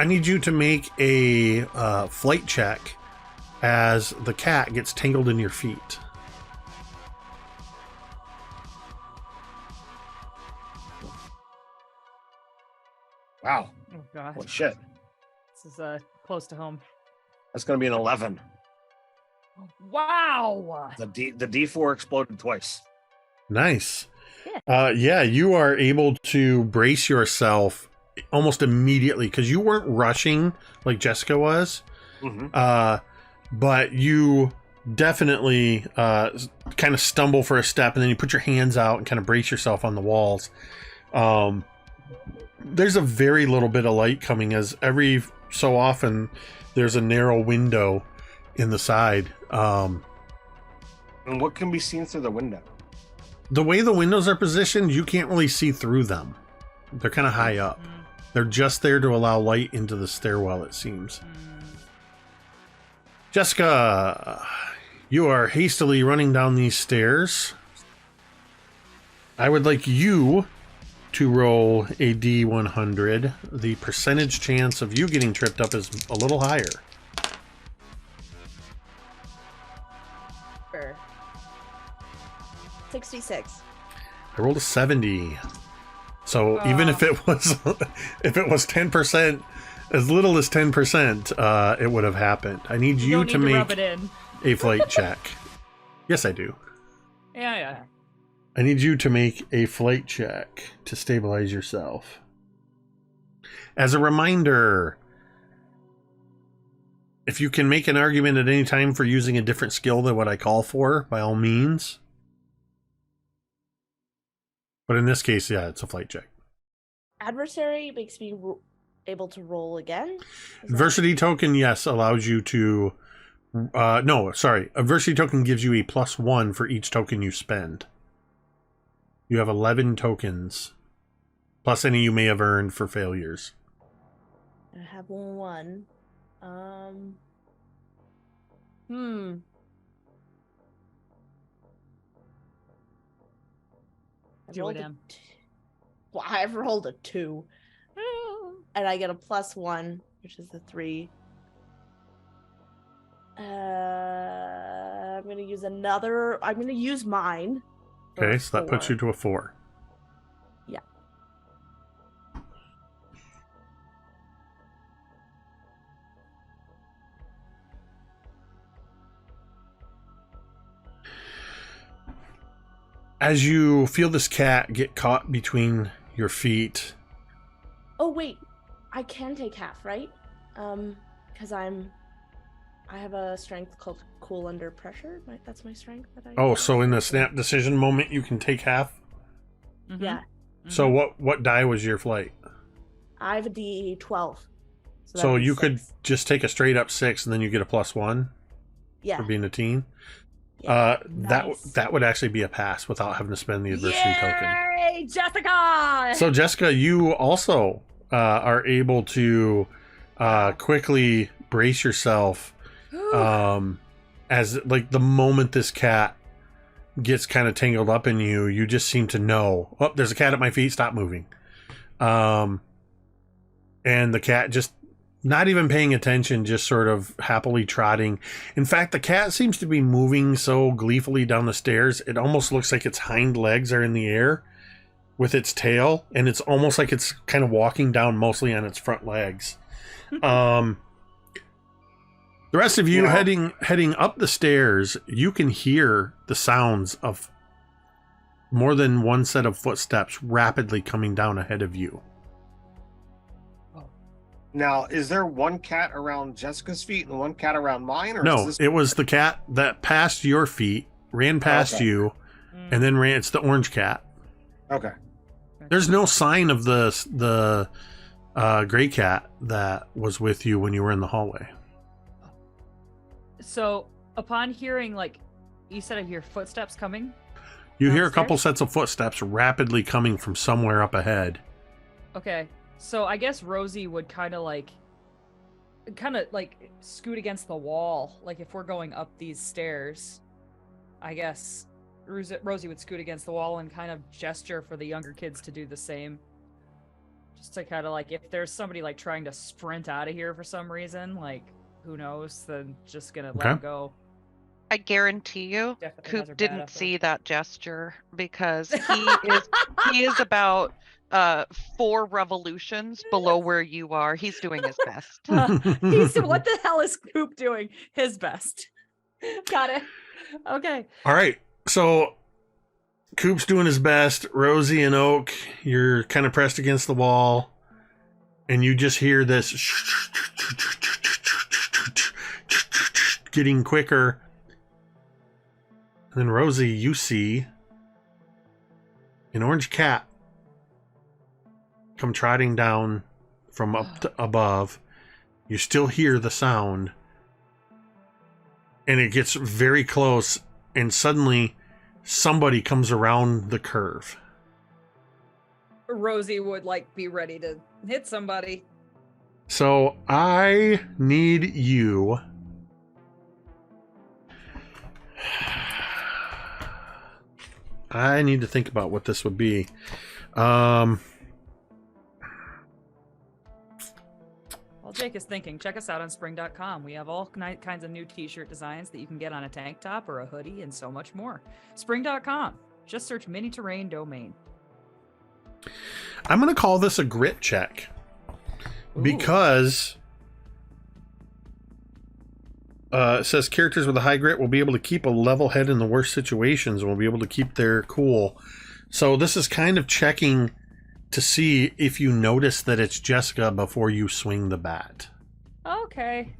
need you to make a flight check as the cat gets tangled in your feet. Wow. Oh god. Holy shit. This is close to home. That's gonna be an 11. Wow. The D4 exploded twice. Nice. Yeah, you are able to brace yourself almost immediately because you weren't rushing like Jessica was. But you definitely kind of stumble for a step, and then you put your hands out and kind of brace yourself on the walls. There's a very little bit of light coming, as every so often there's a narrow window in the side. And what can be seen through the window? The way the windows are positioned, you can't really see through them. They're kind of high up. They're just there to allow light into the stairwell, it seems. Jessica, you are hastily running down these stairs. I would like you to roll a D100. The percentage chance of you getting tripped up is a little higher. Sure. 66. I rolled a 70. So even if it was 10%, as little as 10%, it would have happened. I need you to make rub it in. a flight check. Yes, I do. Yeah. I need you to make a flight check to stabilize yourself. As a reminder, if you can make an argument at any time for using a different skill than what I call for, by all means. But in this case, yeah, it's a flight check. Adversary makes me able to roll again. Adversity token, yes, allows you to... Adversity token gives you a +1 for each token you spend. You have 11 tokens, plus any you may have earned for failures. I have one. Do it, Em. Well, I've rolled a 2. And I get a +1, which is a 3. I'm going to use another... I'm going to use mine. Okay, so that puts you to a 4. Yeah. As you feel this cat get caught between your feet... Oh, wait. I can take half, right? Because I have a strength called Cool Under Pressure. That's my strength that I... Oh, so in the snap decision moment, you can take half? Yeah. So what die was your flight? I have a D12. So you could just take a straight up 6 and then you get a +1 for being a teen? Yeah. Nice. That would actually be a pass without having to spend the adversity token. Yay, Jessica! So Jessica, you also are able to quickly brace yourself as like the moment this cat gets kind of tangled up in you, you just seem to know, oh, there's a cat at my feet, stop moving. And the cat just not even paying attention, just sort of happily trotting. In fact, the cat seems to be moving so gleefully down the stairs, it almost looks like its hind legs are in the air with its tail, and it's almost like it's kind of walking down mostly on its front legs. The rest of you heading up the stairs, you can hear the sounds of more than one set of footsteps rapidly coming down ahead of you. Now, is there one cat around Jessica's feet and one cat around mine? Or no, it was the cat that passed your feet, ran past you, and then ran. It's the orange cat. Okay. There's no sign of the gray cat that was with you when you were in the hallway. So, upon hearing, like, you said I hear footsteps coming? You hear a couple sets of footsteps rapidly coming from somewhere up ahead. Okay. So I guess Rosie would kind of like scoot against the wall. Like if we're going up these stairs, I guess Rosie would scoot against the wall and kind of gesture for the younger kids to do the same. Just to kind of like, if there's somebody like trying to sprint out of here for some reason, like who knows, then just gonna let them go. I guarantee you, Definitely Coop didn't see that gesture because he is about 4 revolutions below where you are. He's doing his best. What the hell is Coop doing? His best. Got it. Okay. All right. So Coop's doing his best. Rosie and Oak, you're kind of pressed against the wall, and you just hear this getting quicker. And then Rosie, you see an orange cat come trotting down from up to above. You still hear the sound, and it gets very close, and suddenly somebody comes around the curve. Rosie would like be ready to hit somebody. So I need you. I need to think about what this would be. While Jake is thinking, check us out on spring.com. We have all kinds of new t-shirt designs that you can get on a tank top or a hoodie and so much more. Spring.com. Just search mini terrain domain. I'm going to call this a grit check. Ooh. Because it says characters with a high grit will be able to keep a level head in the worst situations and will be able to keep their cool. So this is kind of checking to see if you notice that it's Jessica before you swing the bat. Okay.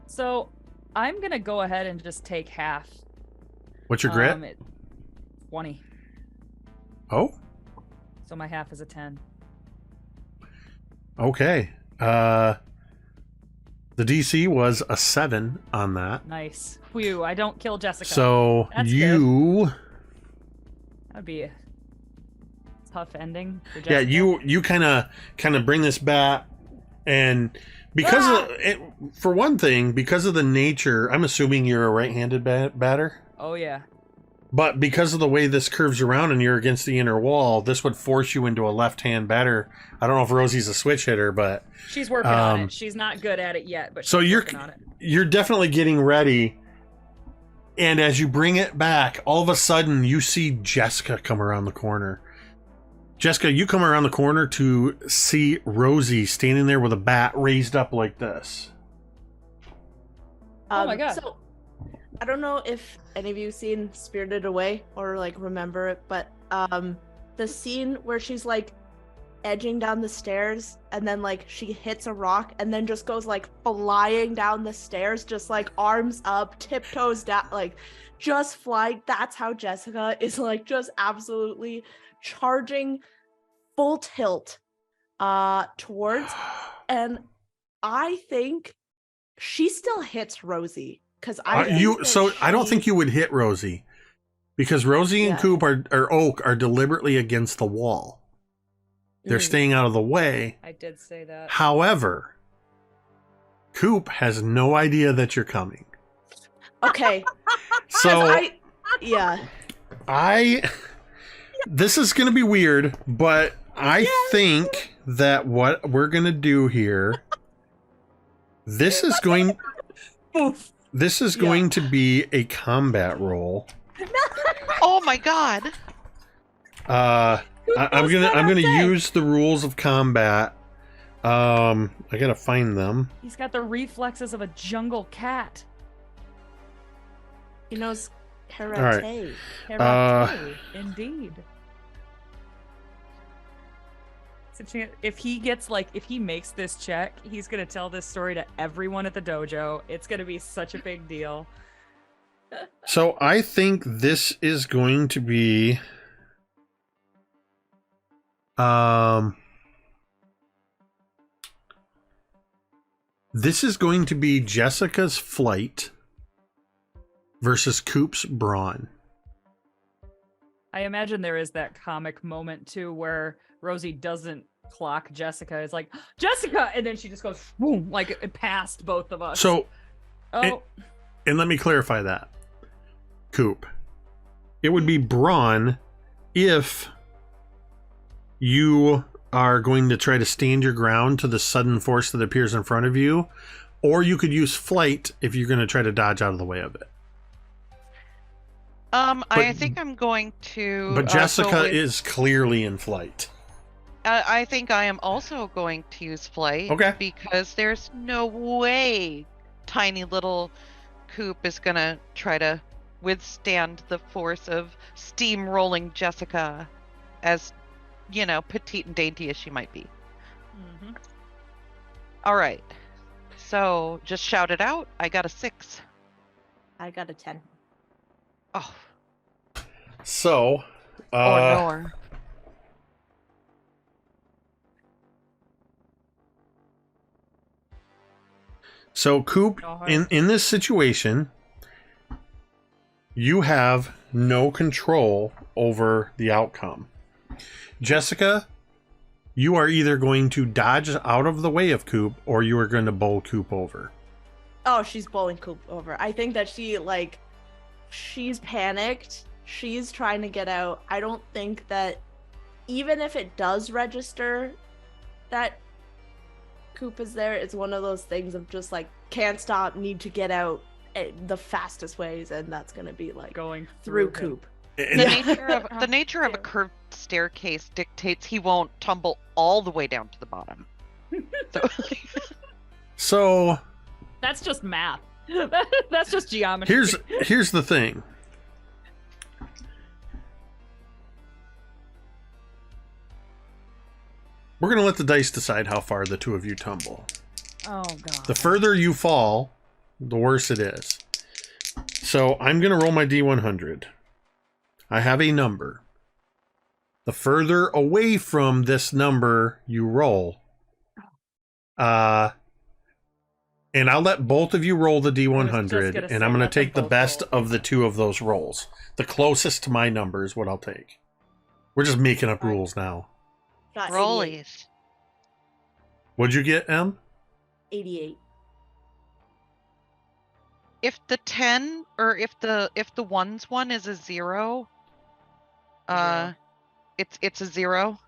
So I'm going to go ahead and just take half. What's your grit? 20. Oh, So my half is a 10. okay. The DC was a 7 on that. Nice. Phew, I don't kill Jessica. So That's you... That'd be a tough ending for Yeah, Jessica. you kind of bring this bat, and because of it, for one thing, because of the nature, I'm assuming you're a right-handed batter. Oh, yeah. But because of the way this curves around and you're against the inner wall, this would force you into a left-hand batter. I don't know if Rosie's a switch hitter, but She's working on it. She's not good at it yet, but so she's working on it. you're definitely getting ready. And as you bring it back, all of a sudden you see Jessica come around the corner. Jessica, you come around the corner to see Rosie standing there with a bat raised up like this. Oh my God. So I don't know if any of you seen Spirited Away or like remember it, but the scene where she's like edging down the stairs and then like she hits a rock and then just goes like flying down the stairs, just like arms up, tiptoes down, like just flying. That's how Jessica is like just absolutely charging full tilt towards, and I think she still hits Rosie. Because I don't think you would hit Rosie, because Rosie and Coop or Oak are deliberately against the wall. They're staying out of the way. I did say that. However, Coop has no idea that you're coming. Okay. So yeah. This is going to be weird, but I think that what we're going to do here, this is going to be a combat roll. Oh my god. I'm gonna use the rules of combat. I gotta find them. He's got the reflexes of a jungle cat. He knows karate. All right. Karate, indeed. If he makes this check, he's gonna tell this story to everyone at the dojo. It's gonna be such a big deal. So I think this is going to be this is going to be Jessica's flight versus Coop's brawn. I imagine there is that comic moment too where Rosie doesn't clock Jessica. It's like, Jessica! And then she just goes, boom, like it passed both of us. So, oh, and let me clarify that. Coop. It would be brawn if you are going to try to stand your ground to the sudden force that appears in front of you, or you could use flight if you're going to try to dodge out of the way of it. I think I'm going to. But Jessica is clearly in flight. I think I am also going to use flight. Okay. Because there's no way tiny little Coop is gonna try to withstand the force of steamrolling Jessica, as, petite and dainty as she might be. Mm-hmm. All right. So just shout it out. I got a 6. I got a 10. Oh, So, no. so Coop, in this situation, you have no control over the outcome. Jessica, you are either going to dodge out of the way of Coop, or you are going to bowl Coop over. Oh, she's bowling Coop over. I think that she's panicked. She's trying to get out. I don't think that even if it does register that Coop is there, it's one of those things of just like, can't stop, need to get out the fastest ways, and that's going to be like Going through him. Coop. The nature of a curved staircase dictates he won't tumble all the way down to the bottom. So That's just math. That's just geometry. here's the thing. We're going to let the dice decide how far the two of you tumble. Oh god. The further you fall, the worse it is. So I'm going to roll my D100. I have a number. The further away from this number you roll, and I'll let both of you roll the D100, and I'm going to take the best of the two of those rolls. The closest to my number is what I'll take. We're just making up rules now. Got 88. Rollies. What'd you get, Em? 88. If the 10 or if the ones one is a 0, it's a 0.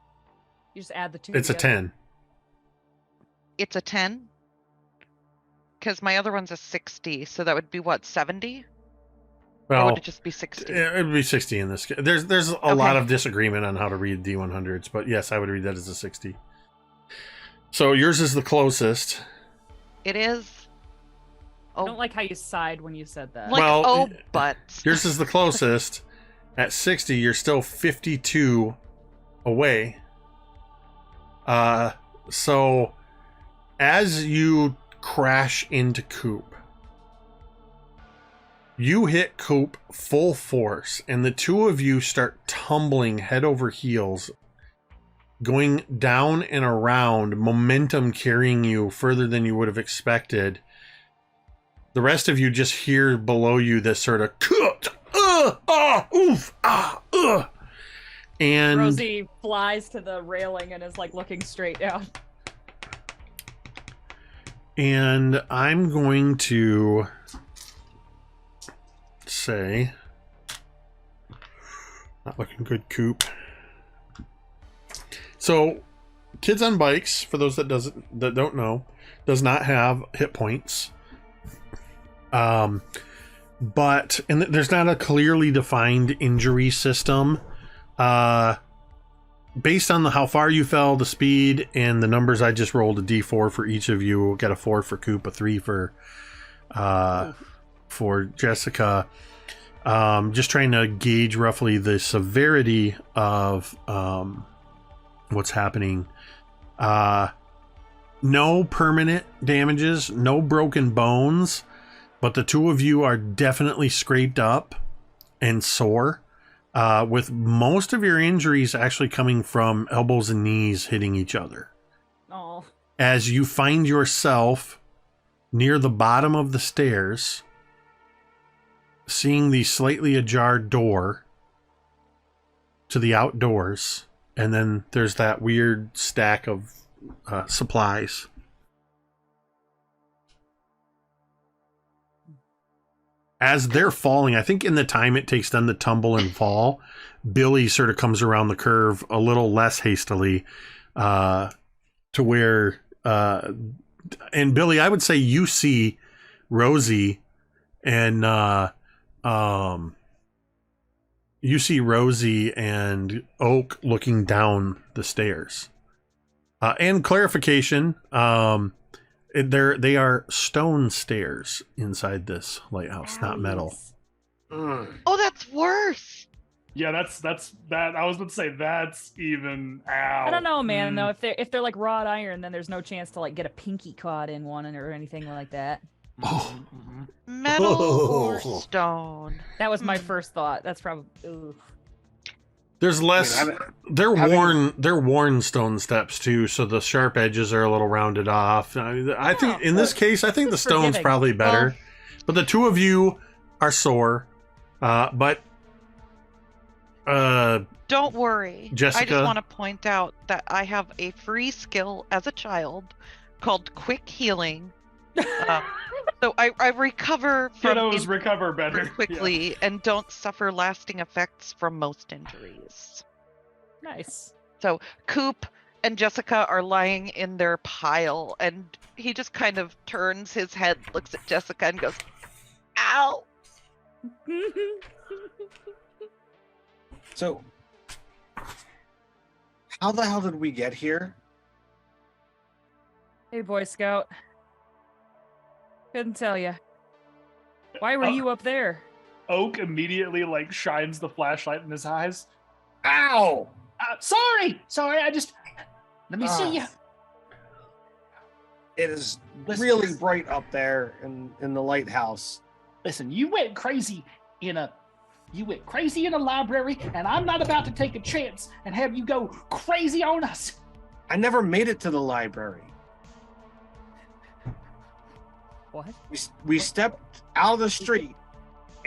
You just add the two. It's a together. 10. It's a 10. Because my other one's a 60, so that would be what, 70? Or Well, would it just be 60? it'd be 60 in this case. There's a lot of disagreement on how to read D100s, but yes, I would read that as a 60. So yours is the closest. It is. I don't like how you sighed when you said that. Well, but yours is the closest. At 60, you're still 52 away. So as you crash into Coop, you hit Coop full force, and the two of you start tumbling head over heels, going down and around, momentum carrying you further than you would have expected. The rest of you just hear below you this sort of and Rosie flies to the railing and is like looking straight down. And I'm going to say, not looking good, Coop. So, Kids on Bikes, for those that don't know, does not have hit points. But there's not a clearly defined injury system. Based on how far you fell, the speed, and the numbers I just rolled, a D4 for each of you. We'll get a 4 for Coop, a 3 for Jessica. Just trying to gauge roughly the severity of what's happening. No permanent damages, no broken bones, but the two of you are definitely scraped up and sore. With most of your injuries actually coming from elbows and knees hitting each other. Oh. As you find yourself near the bottom of the stairs, seeing the slightly ajar door to the outdoors, and then there's that weird stack of supplies. As they're falling, I think in the time it takes them to tumble and fall, Billy sort of comes around the curve a little less hastily, to where, and Billy, I would say you see Rosie and, you see Rosie and Oak looking down the stairs. And clarification, they are stone stairs inside this lighthouse, not metal. Oh, that's worse. Yeah, that's that. I was about to say that's even. Ow. I don't know, man. Though if they're like wrought iron, then there's no chance to like get a pinky caught in one or anything like that. Oh. Metal or stone. That was my first thought. That's probably. Ooh. There's less. They're worn stone steps too, so the sharp edges are a little rounded off. I think in this case, I think the stone's forgiving. probably better. But the two of you are sore. But Don't worry. Jessica? I just want to point out that I have a free skill as a child called Quick Healing. So I recover from Kiddos recover better quickly and don't suffer lasting effects from most injuries. Nice. So Coop and Jessica are lying in their pile, and he just kind of turns his head, looks at Jessica, and goes, "Ow!" So, how the hell did we get here? Hey, Boy Scout. Couldn't tell you. Why were you up there? Oak immediately like shines the flashlight in his eyes. Ow! Sorry. I just let me see you. It is Listen. really bright up there in the lighthouse. Listen, you went crazy in a library, and I'm not about to take a chance and have you go crazy on us. I never made it to the library. What? We stepped out of the street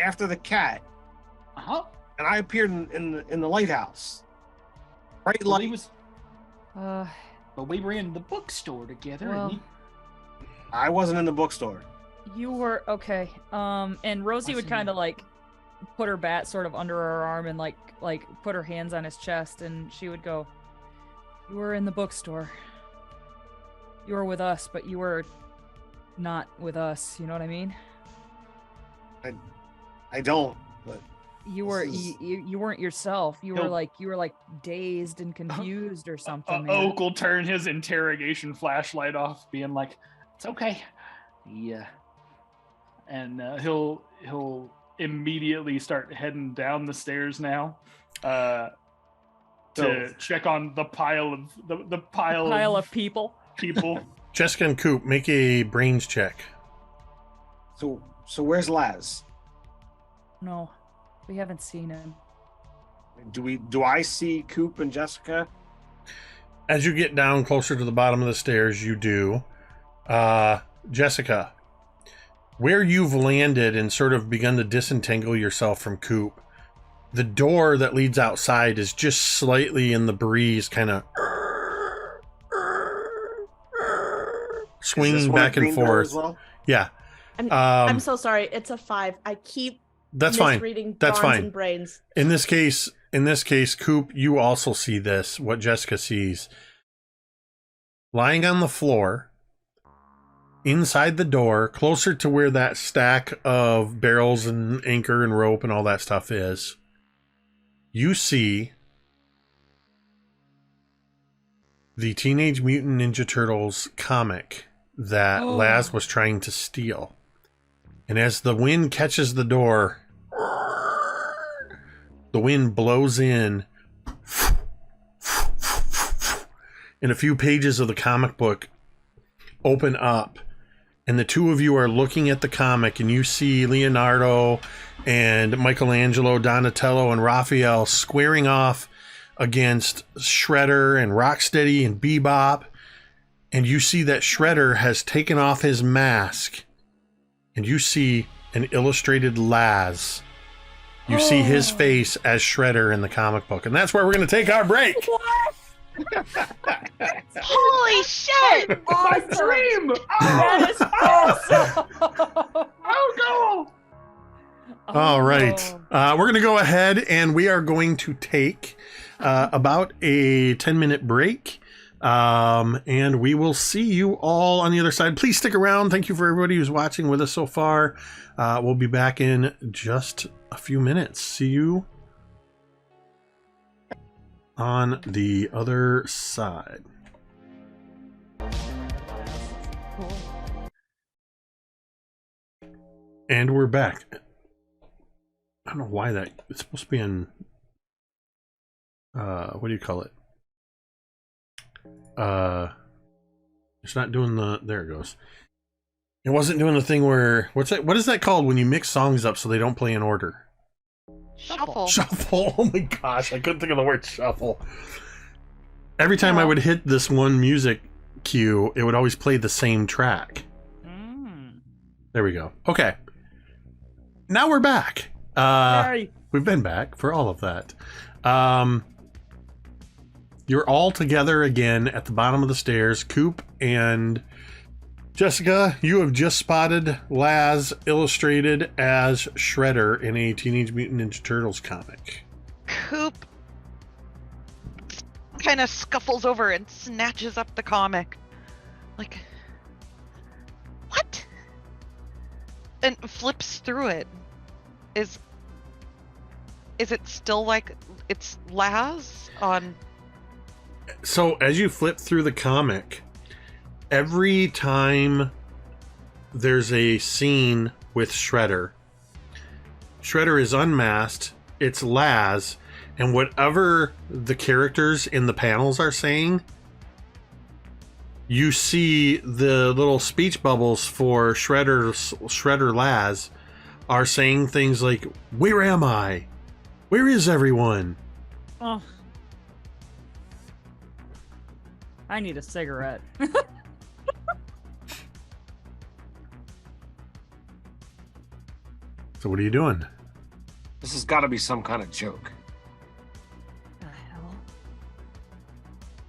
after the cat, and I appeared in the lighthouse. Bright light. But we were in the bookstore together. Well, I wasn't in the bookstore. you were okay. And Rosie would kind of like put her bat sort of under her arm and like put her hands on his chest, and she would go, "You were in the bookstore. You were with us, but you were not with us. You know what I mean? I don't. But You were you weren't yourself. You were like dazed and confused or something. man. Oak will turn his interrogation flashlight off, being like, "It's okay." Yeah. And he'll immediately start heading down the stairs now to check on the pile of the pile of people. Jessica and Coop, make a brains check. So where's Laz? No, we haven't seen him. Do I see Coop and Jessica? As you get down closer to the bottom of the stairs, you do. Jessica, where you've landed and sort of begun to disentangle yourself from Coop, the door that leads outside is just slightly in the breeze, kind of swinging back and forth. Well? Yeah. I'm so sorry. It's a 5. I keep That's fine. misreading That's dawns fine. and brains. In this case, Coop, you also see this, what Jessica sees. Lying on the floor, inside the door, closer to where that stack of barrels and anchor and rope and all that stuff is, you see the Teenage Mutant Ninja Turtles comic that Laz was trying to steal. And as the wind catches the door, the wind blows in, and a few pages of the comic book open up, and the two of you are looking at the comic, and you see Leonardo and Michelangelo, Donatello, and Raphael squaring off against Shredder and Rocksteady and Bebop, and you see that Shredder has taken off his mask, and you see an illustrated Laz. You see his face as Shredder in the comic book, and that's where we're going to take our break. Holy shit! My dream! That is awesome! Oh no! All right. We're going to go ahead and we are going to take about a 10-minute break. And we will see you all on the other side. Please stick around. Thank you for everybody who's watching with us so far. We'll be back in just a few minutes. See you on the other side. Cool. And we're back. I don't know why that it's supposed to be in what do you call it? It's not doing the there it goes. It wasn't doing the thing where what is that called when you mix songs up so they don't play in order? Shuffle. Shuffle. Oh my gosh, I couldn't think of the word shuffle. Every time I Oh. would hit this one music cue, it would always play the same track. There we go. Okay. Now we're back. Yay. We've been back for all of that. You're all together again at the bottom of the stairs. Coop and Jessica, you have just spotted Laz illustrated as Shredder in a Teenage Mutant Ninja Turtles comic. Coop kind of scuffles over and snatches up the comic. Like, what? And flips through it. Is it still like it's Laz on? So as you flip through the comic, every time there's a scene with Shredder is unmasked, it's Laz, and whatever the characters in the panels are saying, you see the little speech bubbles for Shredder Laz are saying things like, "Where am I? Where is everyone?" Oh. I need a cigarette. So what are you doing? This has got to be some kind of joke. The hell?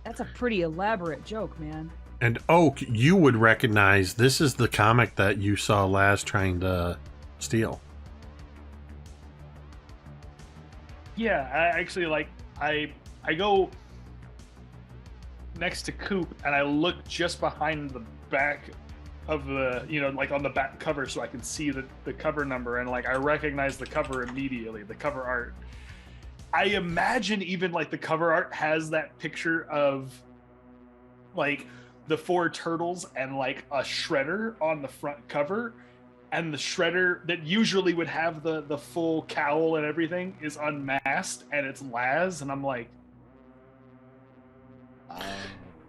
That's a pretty elaborate joke, man. And Oak, you would recognize this is the comic that you saw Laz trying to steal. Yeah, I actually like I go next to Coop and I look just behind the back of the, you know, like on the back cover so I can see the cover number, and like I recognize the cover immediately, the cover art. I imagine even like the cover art has that picture of like the 4 turtles and like a Shredder on the front cover, and the Shredder that usually would have the full cowl and everything is unmasked and it's Laz, and I'm like,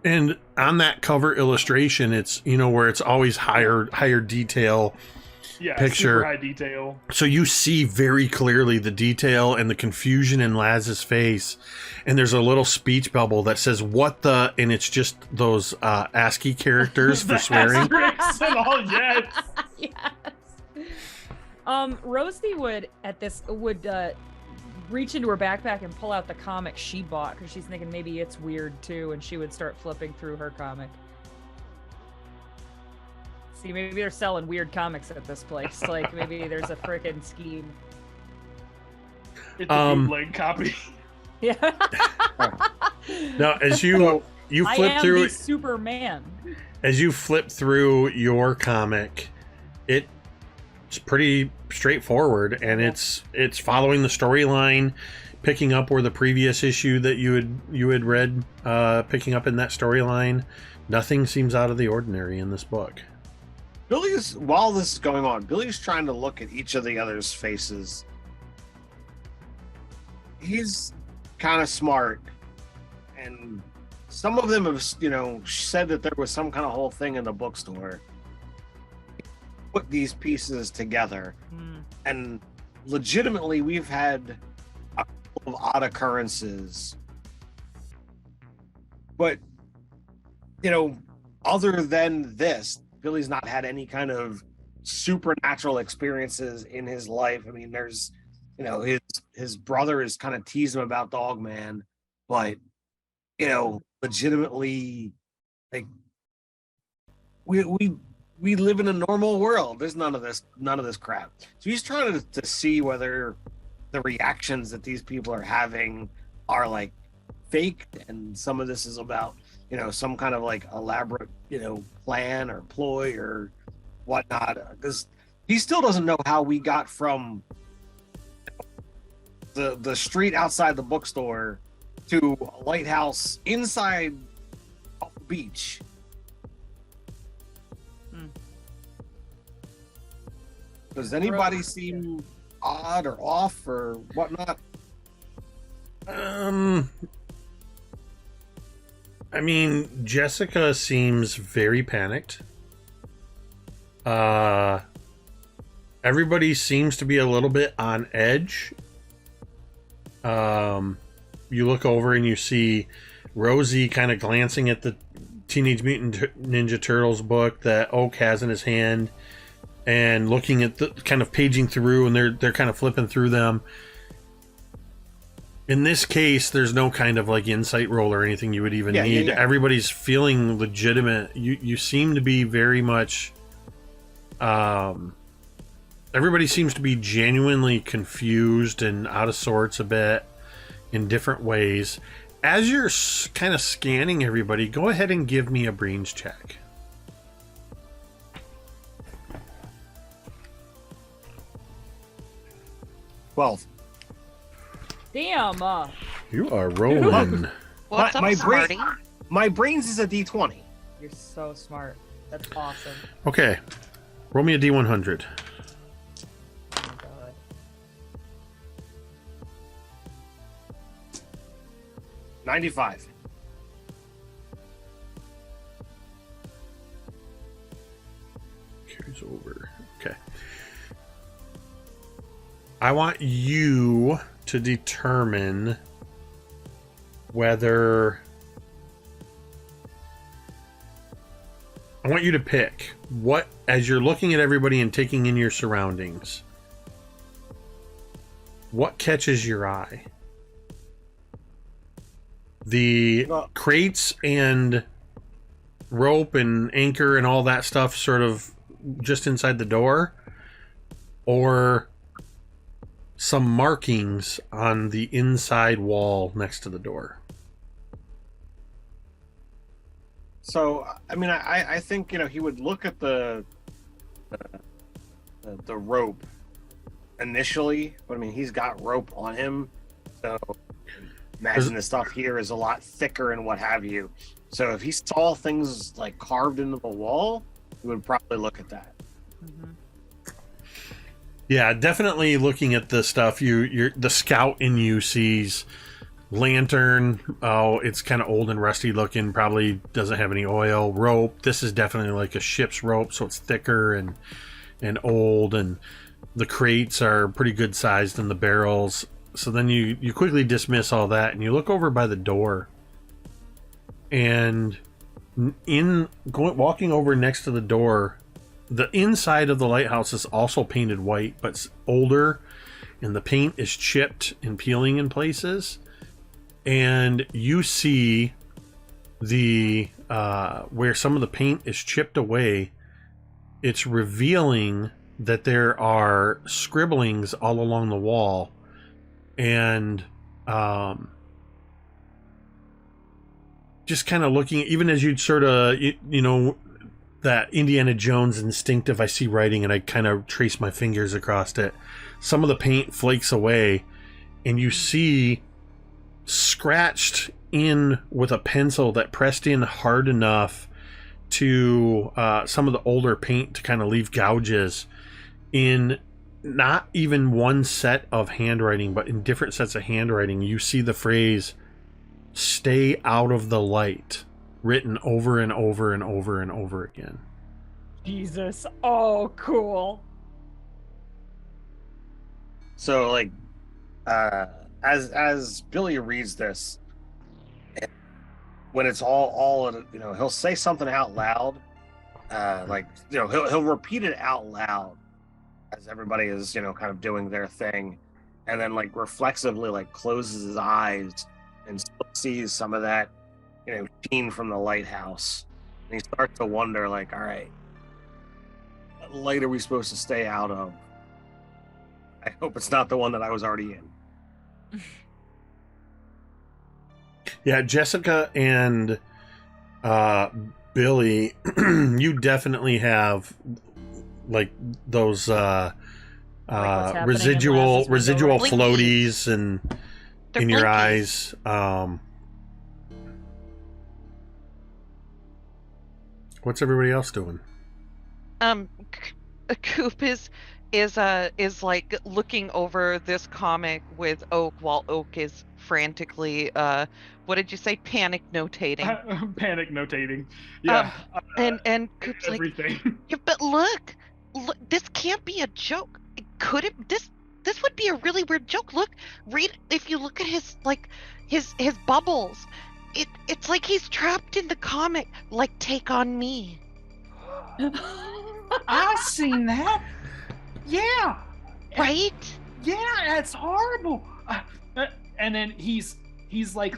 And on that cover illustration, it's, you know, where it's always higher detail yeah, picture. super high detail. So you see very clearly the detail and the confusion in Laz's face. And there's a little speech bubble that says, "What the," and it's just those ASCII characters for The swearing. asterisks and all, yes. Yes. Rosie would reach into her backpack and pull out the comic she bought because she's thinking maybe it's weird too, and she would start flipping through her comic. See, maybe they're selling weird comics at this place. Like maybe there's a frickin' scheme. It's a bootleg copy. Yeah. Now, as you I flip am through the Superman. as you flip through your comic, it's pretty straightforward, and it's following the storyline, picking up where the previous issue that you had read, picking up in that storyline. Nothing seems out of the ordinary in this book. While this is going on, Billy's trying to look at each of the others' faces. He's kind of smart, and some of them have, you know, said that there was some kind of whole thing in the bookstore. Put these pieces together, and legitimately we've had a couple of odd occurrences, but, you know, other than this, Billy's not had any kind of supernatural experiences in his life. I mean, there's, you know, his brother is kind of teasing him about Dogman, but, you know, legitimately, like, we live in a normal world. There's none of this crap. So he's trying to see whether the reactions that these people are having are like fake, and some of this is about, you know, some kind of like elaborate, you know, plan or ploy or whatnot. Because he still doesn't know how we got from the street outside the bookstore to a lighthouse inside a beach. Does anybody seem odd or off or whatnot? I mean, Jessica seems very panicked. Everybody seems to be a little bit on edge. You look over and you see Rosie kind of glancing at the Teenage Mutant Ninja Turtles book that Oak has in his hand, and looking at the kind of paging through, and they're kind of flipping through them. In this case, there's no kind of like insight roll or anything you would even need. Yeah. Everybody's feeling legitimate. You seem to be very much. Everybody seems to be genuinely confused and out of sorts a bit in different ways. As you're kind of scanning everybody, go ahead and give me a brains check. Well, Damn. You are rolling. What's my up, Smarty? my brains is a D20. You're so smart. That's awesome. Okay. Roll me a D100. Oh my god. 95. Carries over. Okay. I want you to determine whether... I want you to pick what, as you're looking at everybody and taking in your surroundings, what catches your eye? The crates and rope and anchor and all that stuff sort of just inside the door, or some markings on the inside wall next to the door? So, I mean, I think, you know, he would look at the rope initially, but I mean, he's got rope on him, so imagine the stuff here is a lot thicker and what have you. So if he saw things like carved into the wall, he would probably look at that. Mm-hmm. Yeah, definitely looking at the stuff. You're the scout in you sees lantern. Oh, it's kind of old and rusty looking. Probably doesn't have any oil. Rope. This is definitely like a ship's rope, so it's thicker and old. And the crates are pretty good sized in the barrels. So then you quickly dismiss all that, and you look over by the door. And walking over next to the door, the inside of the lighthouse is also painted white, but it's older, and the paint is chipped and peeling in places. And you see the where some of the paint is chipped away, it's revealing that there are scribblings all along the wall, and just kind of looking, even as you'd sort of, you know, that Indiana Jones instinctive, I see writing and I kind of trace my fingers across it. Some of the paint flakes away, and you see scratched in with a pencil that pressed in hard enough to some of the older paint to kind of leave gouges in not even one set of handwriting, but in different sets of handwriting. You see the phrase "stay out of the light" written over and over and over and over again. Jesus. Oh, cool. So, like, as Billy reads this, when it's all you know, he'll say something out loud, like, you know, he'll repeat it out loud as everybody is, you know, kind of doing their thing, and then like reflexively like closes his eyes and still sees some of that, you know, sheen from the lighthouse, and he starts to wonder, like, all right, what light are we supposed to stay out of? I hope it's not the one that I was already in. Yeah, Jessica and Billy, you definitely have like those what's happening in residual Laz's window, right? floaties and They're in your blinkies. eyes. What's everybody else doing? Coop is is like looking over this comic with Oak while Oak is frantically what did you say, panic notating. Panic notating. Yeah. And Coop's like, everything. yeah, but look, this can't be a joke. Could it? This would be a really weird joke. Look, read if you look at his like his bubbles. It's like he's trapped in the comic. Like Take on Me. I seen that. Yeah. Right? Yeah, that's horrible. And then he's like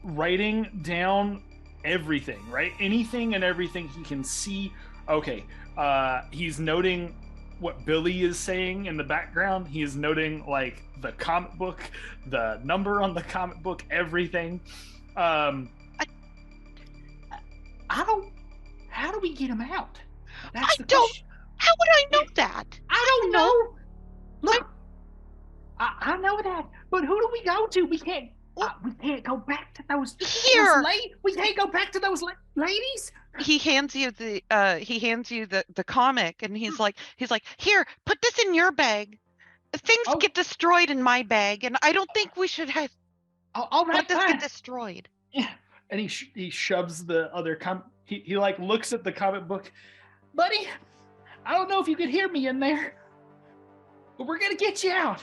writing down everything, right? Anything and everything he can see. Okay. He's noting what Billy is saying in the background. He is noting like the comic book, the number on the comic book, everything. I don't. How do we get him out? I don't. How would I know that? I don't know. Look, I know that, but who do we go to? We can't. We can't go back to those. Here. We can't go back to those ladies. He hands you the comic, and he's like, here, put this in your bag. Things get destroyed in my bag, and I don't think we should have All right, let this fine. get destroyed. Yeah. And he shoves the other he like looks at the comic book, buddy. I don't know if you could hear me in there, but we're gonna get you out.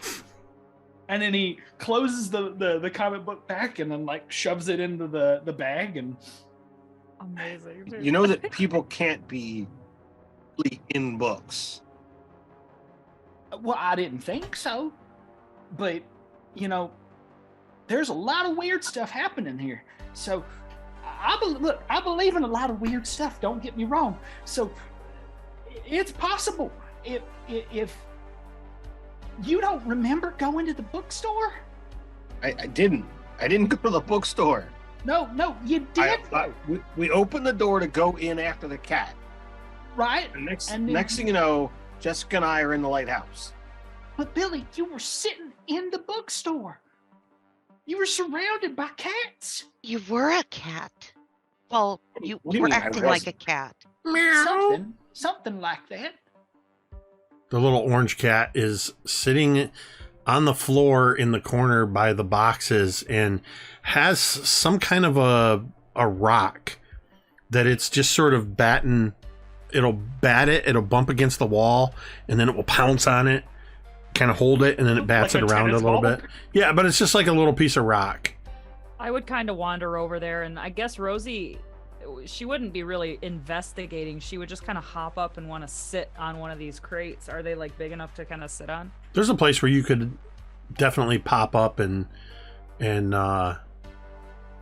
And then he closes the comic book back and then like shoves it into the bag and. Amazing. Dude. You know that people can't be in books. Well, I didn't think so, but you know, there's a lot of weird stuff happening here. So, I believe in a lot of weird stuff. Don't get me wrong. So, it's possible if you don't remember going to the bookstore. I didn't. I didn't go to the bookstore. No, you did. We opened the door to go in after the cat. Right. And next thing you know, Jessica and I are in the lighthouse. But Billy, you were sitting in the bookstore. You were surrounded by cats. You were a cat. Well, you What do you were mean I acting like a wasn't? cat. Something like that. The little orange cat is sitting on the floor in the corner by the boxes and has some kind of a rock that it's just sort of batting. It'll bat it, it'll bump against the wall, and then it will pounce on it, kind of hold it, and then it bats Like it a around a tennis little ball? bit. Yeah, but it's just like a little piece of rock. I would kind of wander over there, and I guess Rosie, she wouldn't be really investigating. She would just kind of hop up and want to sit on one of these crates. Are they like big enough to kind of sit on? There's a place where you could definitely pop up and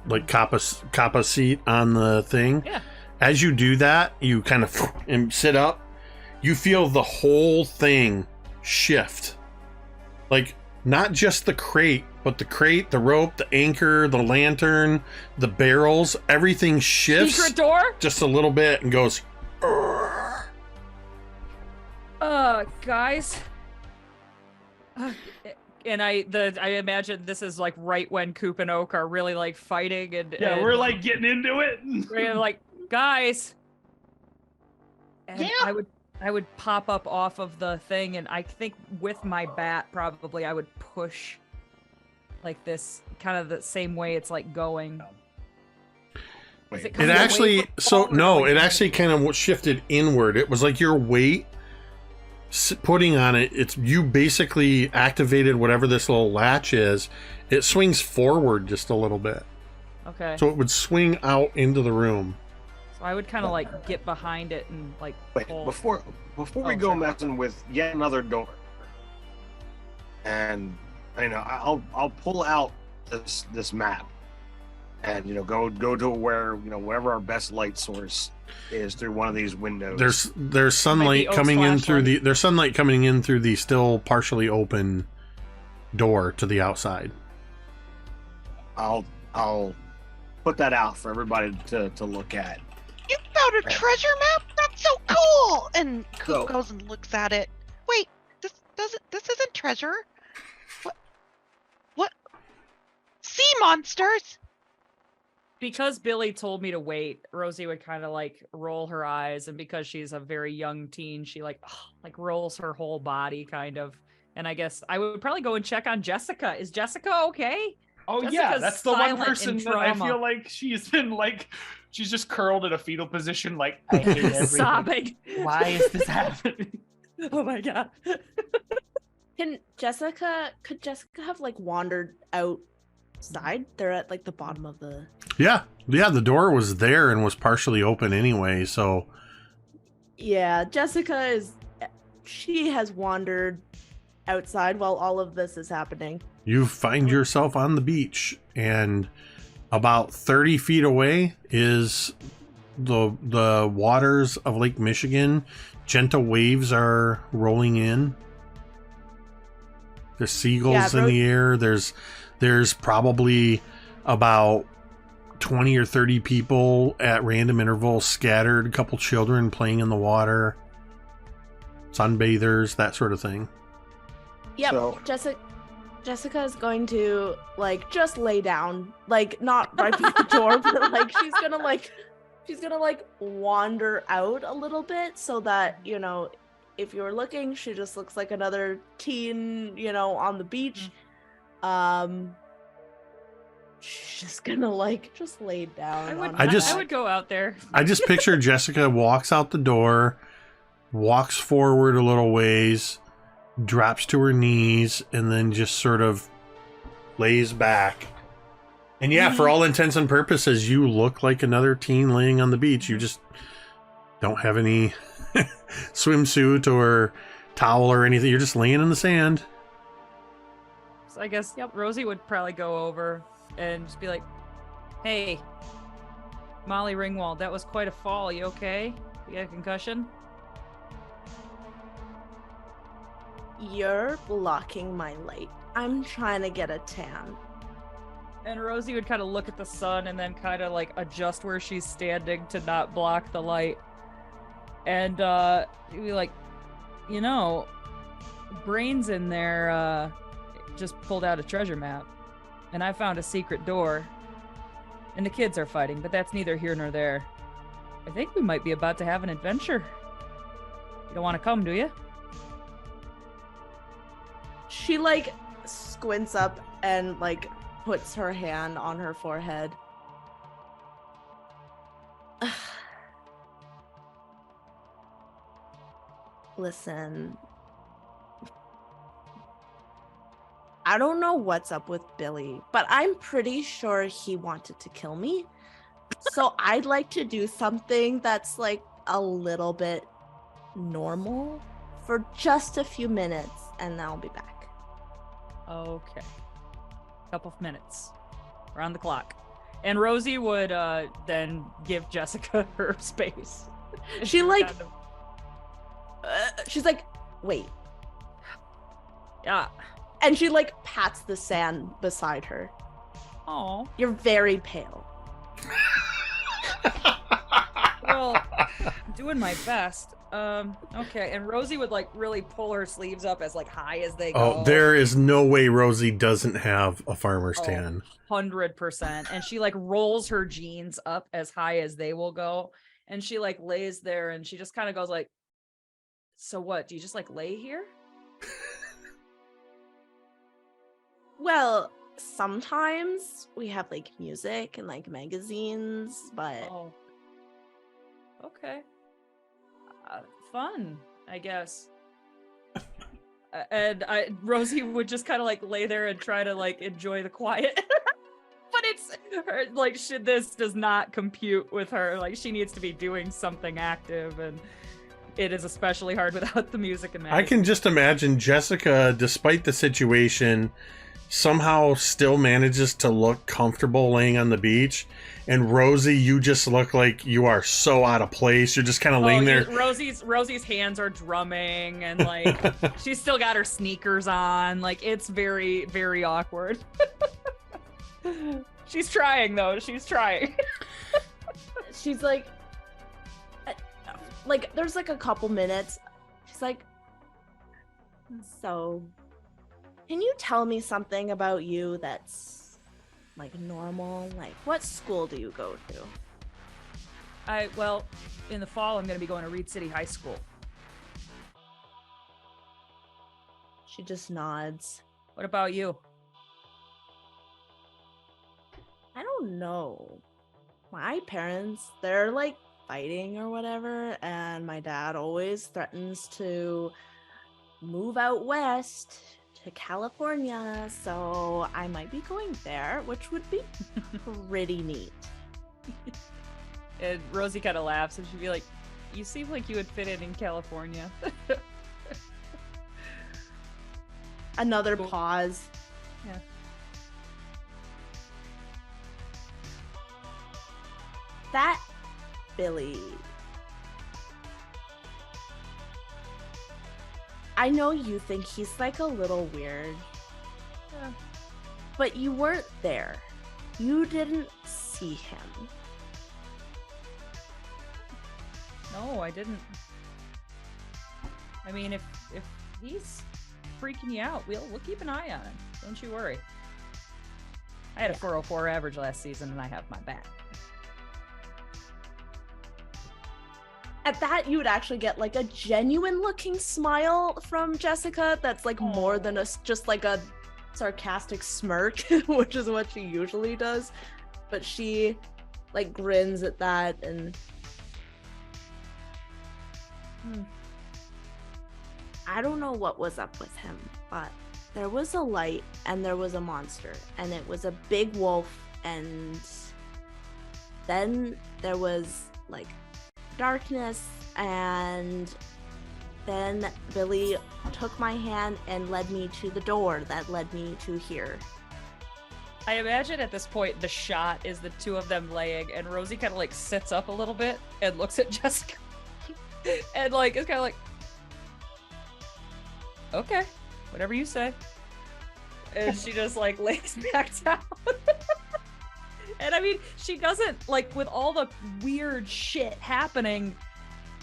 like cop a seat on the thing. Yeah. As you do that, you kind of and sit up. You feel the whole thing shift. Like not just the crate, but the crate, the rope, the anchor, the lantern, the barrels, everything shifts Secret door? just a little bit and goes. Guys. And I imagine this is like right when Coop and Oak are really like fighting and We're like getting into it. we're like, guys. And Yeah. I would pop up off of the thing, and I think with my bat probably I would push like this, kind of the same way it's like going. Wait, It It actually, it actually kind of shifted inward. It was like your weight putting on it. It's you basically activated whatever this little latch is. It swings forward just a little bit, Okay. so it would swing out into the room. So I would kind of like get behind it and like Wait, pull. before we Oh, go sorry. messing with yet another door, and you know, I'll pull out this map, and you know, go to where, you know, wherever our best light source is through one of these windows. There's sunlight Oak's coming in through flashlight. there's sunlight coming in through the still partially open door to the outside. I'll put that out for everybody to look at. You found a treasure map? That's so cool! And Coop So- goes and looks at it. Wait, this isn't treasure. What? Sea monsters? Because Billy told me to wait, Rosie would kind of like roll her eyes, and because she's a very young teen, she like rolls her whole body kind of. And I guess I would probably go and check on Jessica. Is Jessica okay? Oh yeah, Jessica's that's the one silent in person that I trauma. feel like she's just curled in a fetal position, like I hate everything. Sobbing. Why is this happening? Oh my god. Could Jessica have like wandered outside? They're at like the bottom of the. Yeah, the door was there and was partially open anyway, so. Yeah, she has wandered outside while all of this is happening. You find yourself on the beach, and about 30 feet away is the waters of Lake Michigan. Gentle waves are rolling in. There's seagulls in the air. There's probably about 20 or 30 people at random intervals scattered, a couple children playing in the water, sunbathers, that sort of thing. Yep, So- Jessica is going to like just lay down, like not right by the door, but like she's gonna wander out a little bit so that, you know, if you're looking, she just looks like another teen, you know, on the beach. She's just gonna like just lay down. I would go out there. I just picture Jessica walks out the door, walks forward a little ways, drops to her knees, and then just sort of lays back. And yeah, for all intents and purposes, you look like another teen laying on the beach. You just don't have any swimsuit or towel or anything. You're just laying in the sand. So I guess Rosie would probably go over and just be like, "Hey, Molly Ringwald, that was quite a fall. You okay? You got a concussion?" You're blocking my light. I'm trying to get a tan. And Rosie would kind of look at the sun and then kind of like adjust where she's standing to not block the light. And she'd be like, "You know, Brains in there just pulled out a treasure map. And I found a secret door. And the kids are fighting, but that's neither here nor there. I think we might be about to have an adventure. You don't want to come, do you?" She like squints up and like puts her hand on her forehead. Listen, I don't know what's up with Billy, but I'm pretty sure he wanted to kill me. So I'd like to do something that's like a little bit normal for just a few minutes, and then I'll be back. Okay. Couple of minutes. Around the clock. And Rosie would then give Jessica her space. She like she's like, "Wait." Yeah. And she like pats the sand beside her. Oh. You're very pale. Well, I'm doing my best. Okay. And Rosie would like really pull her sleeves up as like high as they go. Oh, there is no way Rosie doesn't have a farmer's tan. 100%. And she like rolls her jeans up as high as they will go. And she like lays there and she just kind of goes like, "So what? Do you just like lay here?" Well, sometimes we have like music and like magazines, but Oh. Okay. Fun, I guess. And Rosie would just kind of like lay there and try to like enjoy the quiet. But it's her, like, this does not compute with her. Like, she needs to be doing something active, and it is especially hard without the music and I magazine. can just imagine Jessica, despite the situation, somehow still manages to look comfortable laying on the beach. And Rosie, you just look like you are so out of place. You're just kind of laying there. Rosie's hands are drumming, and like she's still got her sneakers on. Like, it's very, very awkward. She's trying though. She's trying. she's like there's like a couple minutes. She's like, "So, can you tell me something about you that's like normal? Like, what school do you go to? Well, in the fall, I'm going to be going to Reed City High School. She just nods. What about you? I don't know. My parents, they're like fighting or whatever, and my dad always threatens to move out west to California, so I might be going there, which would be pretty neat. And Rosie kind of laughs, and she'd be like, "You seem like you would fit in California." Another Cool. pause. Yeah. That Billy. I know you think he's like a little weird, Yeah. but you weren't there. You didn't see him. No, I didn't. I mean, if he's freaking you out, we'll keep an eye on him. Don't you worry. I had a 404 average last season, and I have my back. At that, you would actually get like a genuine looking smile from Jessica that's like more than just like a sarcastic smirk, which is what she usually does. But she like grins at that and I don't know what was up with him, but there was a light and there was a monster and it was a big wolf, and then there was like darkness, and then Billy took my hand and led me to the door that led me to here. I imagine at this point the shot is the two of them laying, and Rosie kind of like sits up a little bit and looks at Jessica, and like is kind of like, "Okay, whatever you say," and she just like lays back down. And I mean, she doesn't, like, with all the weird shit happening,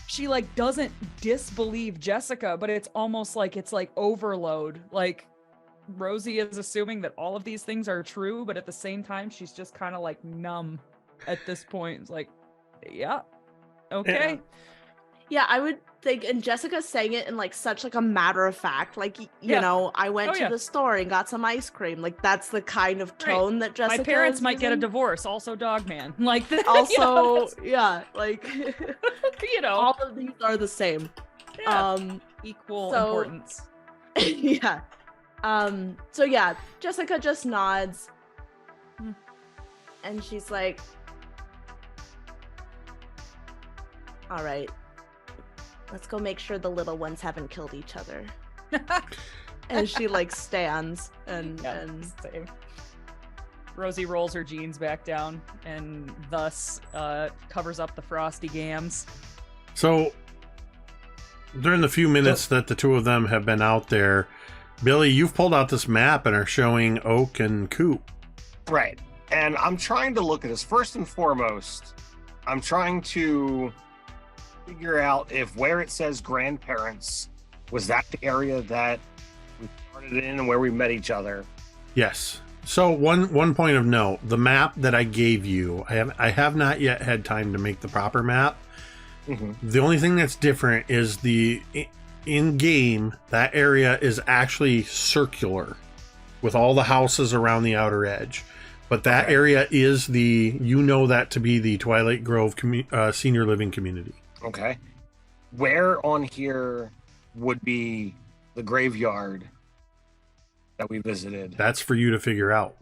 she like doesn't disbelieve Jessica, but it's almost like it's like overload. Like Rosie is assuming that all of these things are true, but at the same time, she's just kind of like numb at this point. It's like, yeah, okay. Yeah, I would think, and Jessica's saying it in like such like a matter of fact, like you know, I went to the store and got some ice cream. Like that's the kind of tone that Jessica. My parents is might get a using. divorce. Also, Dogman. Like that, Also, yeah, like you know, all of these are the same. Yeah. Equal importance. Yeah. So yeah, Jessica just nods, and she's like, "All right. Let's go make sure the little ones haven't killed each other." And she like stands and same. Rosie rolls her jeans back down and thus covers up the frosty gams. So during the few minutes that the two of them have been out there, Billy, you've pulled out this map and are showing Oak and Coop. Right. And I'm trying to look at this. First and foremost, I'm trying to figure out if where it says grandparents, was that the area that we started in and where we met each other? Yes. So one point of note, the map that I gave you, I have not yet had time to make the proper map. Mm-hmm. The only thing that's different is the in game, that area is actually circular with all the houses around the outer edge. But that area is that to be the Twilight Grove senior living community. Okay. Where on here would be the graveyard that we visited? That's for you to figure out.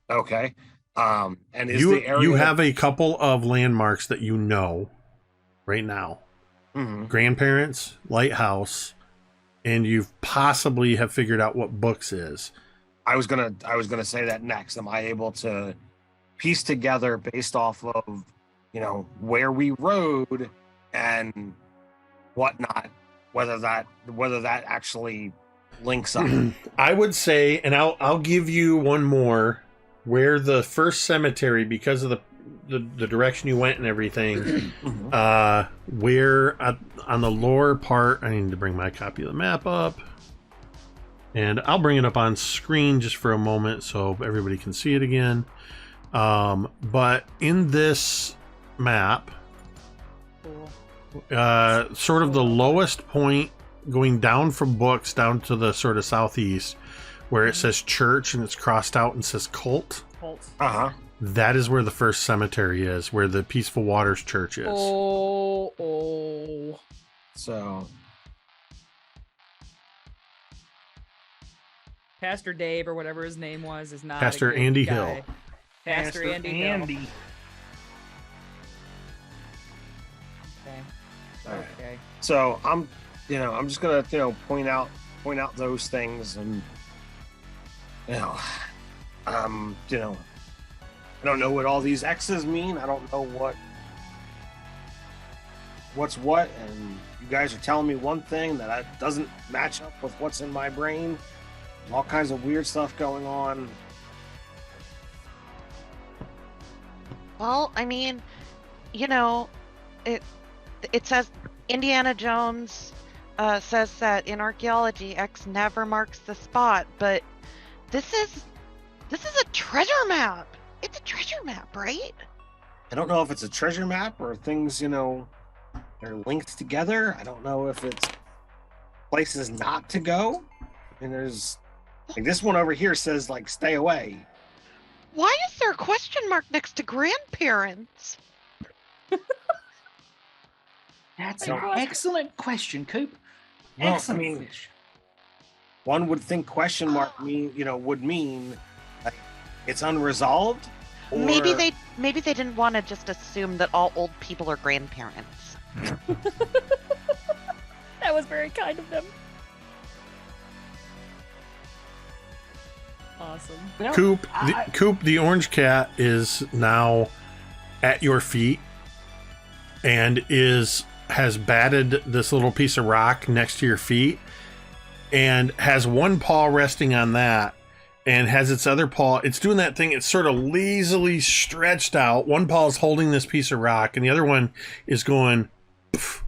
Okay. And is you the area you have a couple of landmarks that you know right now. Mm-hmm. Grandparents, lighthouse, and you possibly have figured out what Books is. I was gonna say that next. Am I able to piece together based off of, where we rode and whatnot, whether that actually links up? I would say, and I'll give you one more, where the first cemetery, because of the direction you went and everything, where on the lower part, I need to bring my copy of the map up. And I'll bring it up on screen just for a moment so everybody can see it again. But in this map, Cool. sort of the lowest point going down from books down to the sort of southeast where it says church and it's crossed out and says cult. Cult. Uh-huh. That is where the first cemetery is, where the Peaceful Waters Church is. Oh. So Pastor Dave or whatever his name was is not a Pastor good Andy guy. Hill. Pastor Andy Hill. Andy. Okay. all right. Okay. So I'm just gonna, point out those things, and I don't know what all these X's mean. I don't know what's what, and you guys are telling me one thing that doesn't match up with what's in my brain. All kinds of weird stuff going on. Well, I mean, it says Indiana Jones says that in archaeology X never marks the spot, but this is a treasure map. It's a treasure map, right? I don't know if it's a treasure map or things, they're linked together. I don't know if it's places not to go. I mean, there's like this one over here says like stay away. Why is there a question mark next to grandparents? That's So- an excellent question, Coop. Well, I Excellent mean, fish. One would think question mark would mean like, it's unresolved. Or Maybe they didn't want to just assume that all old people are grandparents. That was very kind of them. Awesome. Well, Coop, I- Coop, the orange cat is now at your feet and has batted this little piece of rock next to your feet and has one paw resting on that and has its other paw. It's doing that thing. It's sort of lazily stretched out. One paw is holding this piece of rock and the other one is going pff,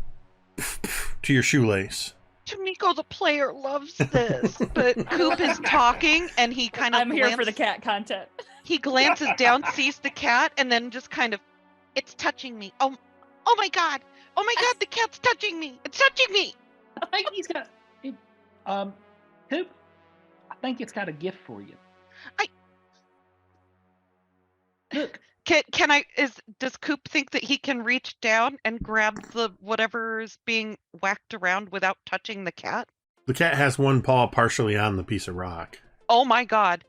pff, pff, to your shoelace. Tomiko the player loves this, but Coop is talking and he kind of I'm here for the cat content. He glances down, sees the cat, and then just kind of, it's touching me. Oh my god! Oh my god! The cat's touching me! It's touching me! I think he's got. Coop, I think it's got a gift for you. Look, Does Coop think that he can reach down and grab the whatever's being whacked around without touching the cat? The cat has one paw partially on the piece of rock. Oh my god!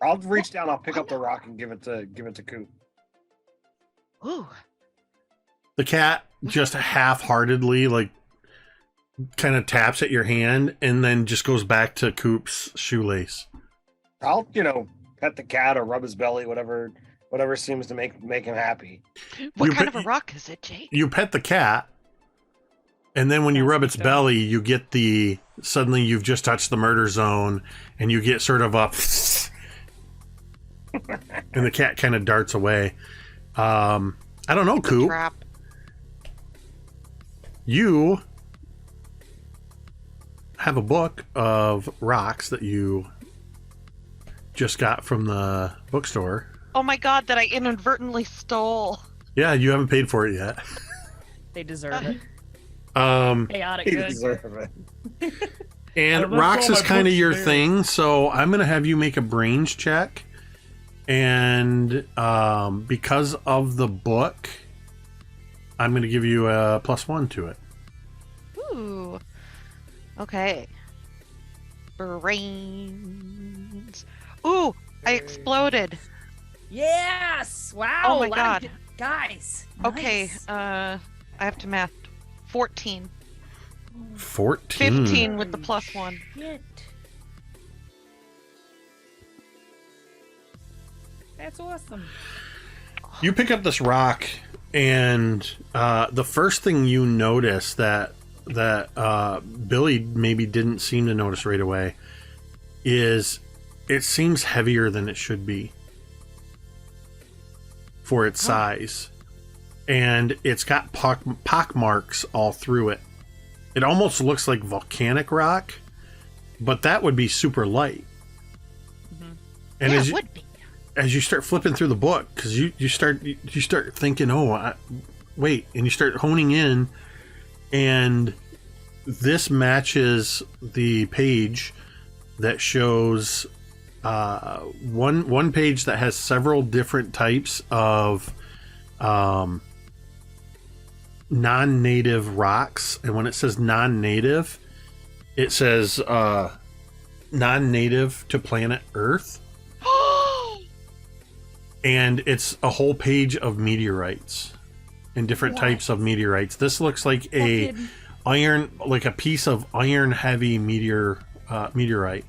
I'll reach down, I'll pick up the rock and give it to Coop. Ooh. The cat just half-heartedly, like, kind of taps at your hand and then just goes back to Coop's shoelace. I'll, pet the cat or rub his belly, whatever seems to make him happy. What You kind bet- of a rock is it, Jake? You pet the cat, and then when you rub its belly, you get suddenly you've just touched the murder zone, and you get sort of a and the cat kind of darts away. I don't know, Coop. Trap. You have a book of rocks that you just got from the bookstore. Oh my god, that I inadvertently stole. Yeah, you haven't paid for it yet. They deserve it. Chaotic He good. deserves it. And that's rocks all is my kind of books your there. thing, so I'm gonna have you make a brains check. And because of the book, I'm gonna give you a +1 to it. Ooh. Okay. Brains. Ooh, I exploded. Yes! Wow! Oh my lot of God. good- Guys. Okay, nice. I have to math. 14. 14. 15 with the +1. Shit. That's awesome. You pick up this rock, and the first thing you notice that Billy maybe didn't seem to notice right away is it seems heavier than it should be for its size, and it's got pock marks all through it. It almost looks like volcanic rock, but that would be super light. Mhm. And Yeah, as it you, would be. as you start flipping through the book, because you start thinking, wait, and you start honing in, and this matches the page that shows one page that has several different types of non-native rocks, and when it says non-native, it says non-native to planet Earth, and it's a whole page of meteorites and different types of meteorites. This looks like a piece of iron heavy meteorite.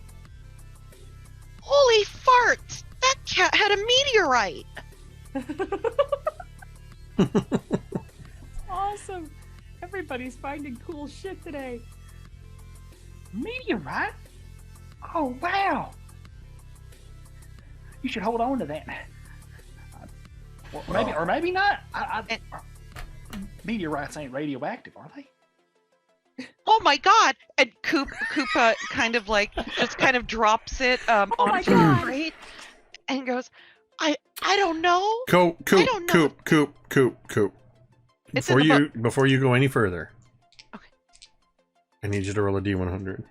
Holy farts! That cat had a meteorite. Awesome. Everybody's finding cool shit today. Meteorite? Oh, wow. You should hold on to that. Or maybe not. Meteorites ain't radioactive, are they? Oh my god! And Koopa kind of like just kind of drops it my onto God. the crate and goes, I don't know. Coop. It's in the Before you go any further, Okay. I need you to roll a D100.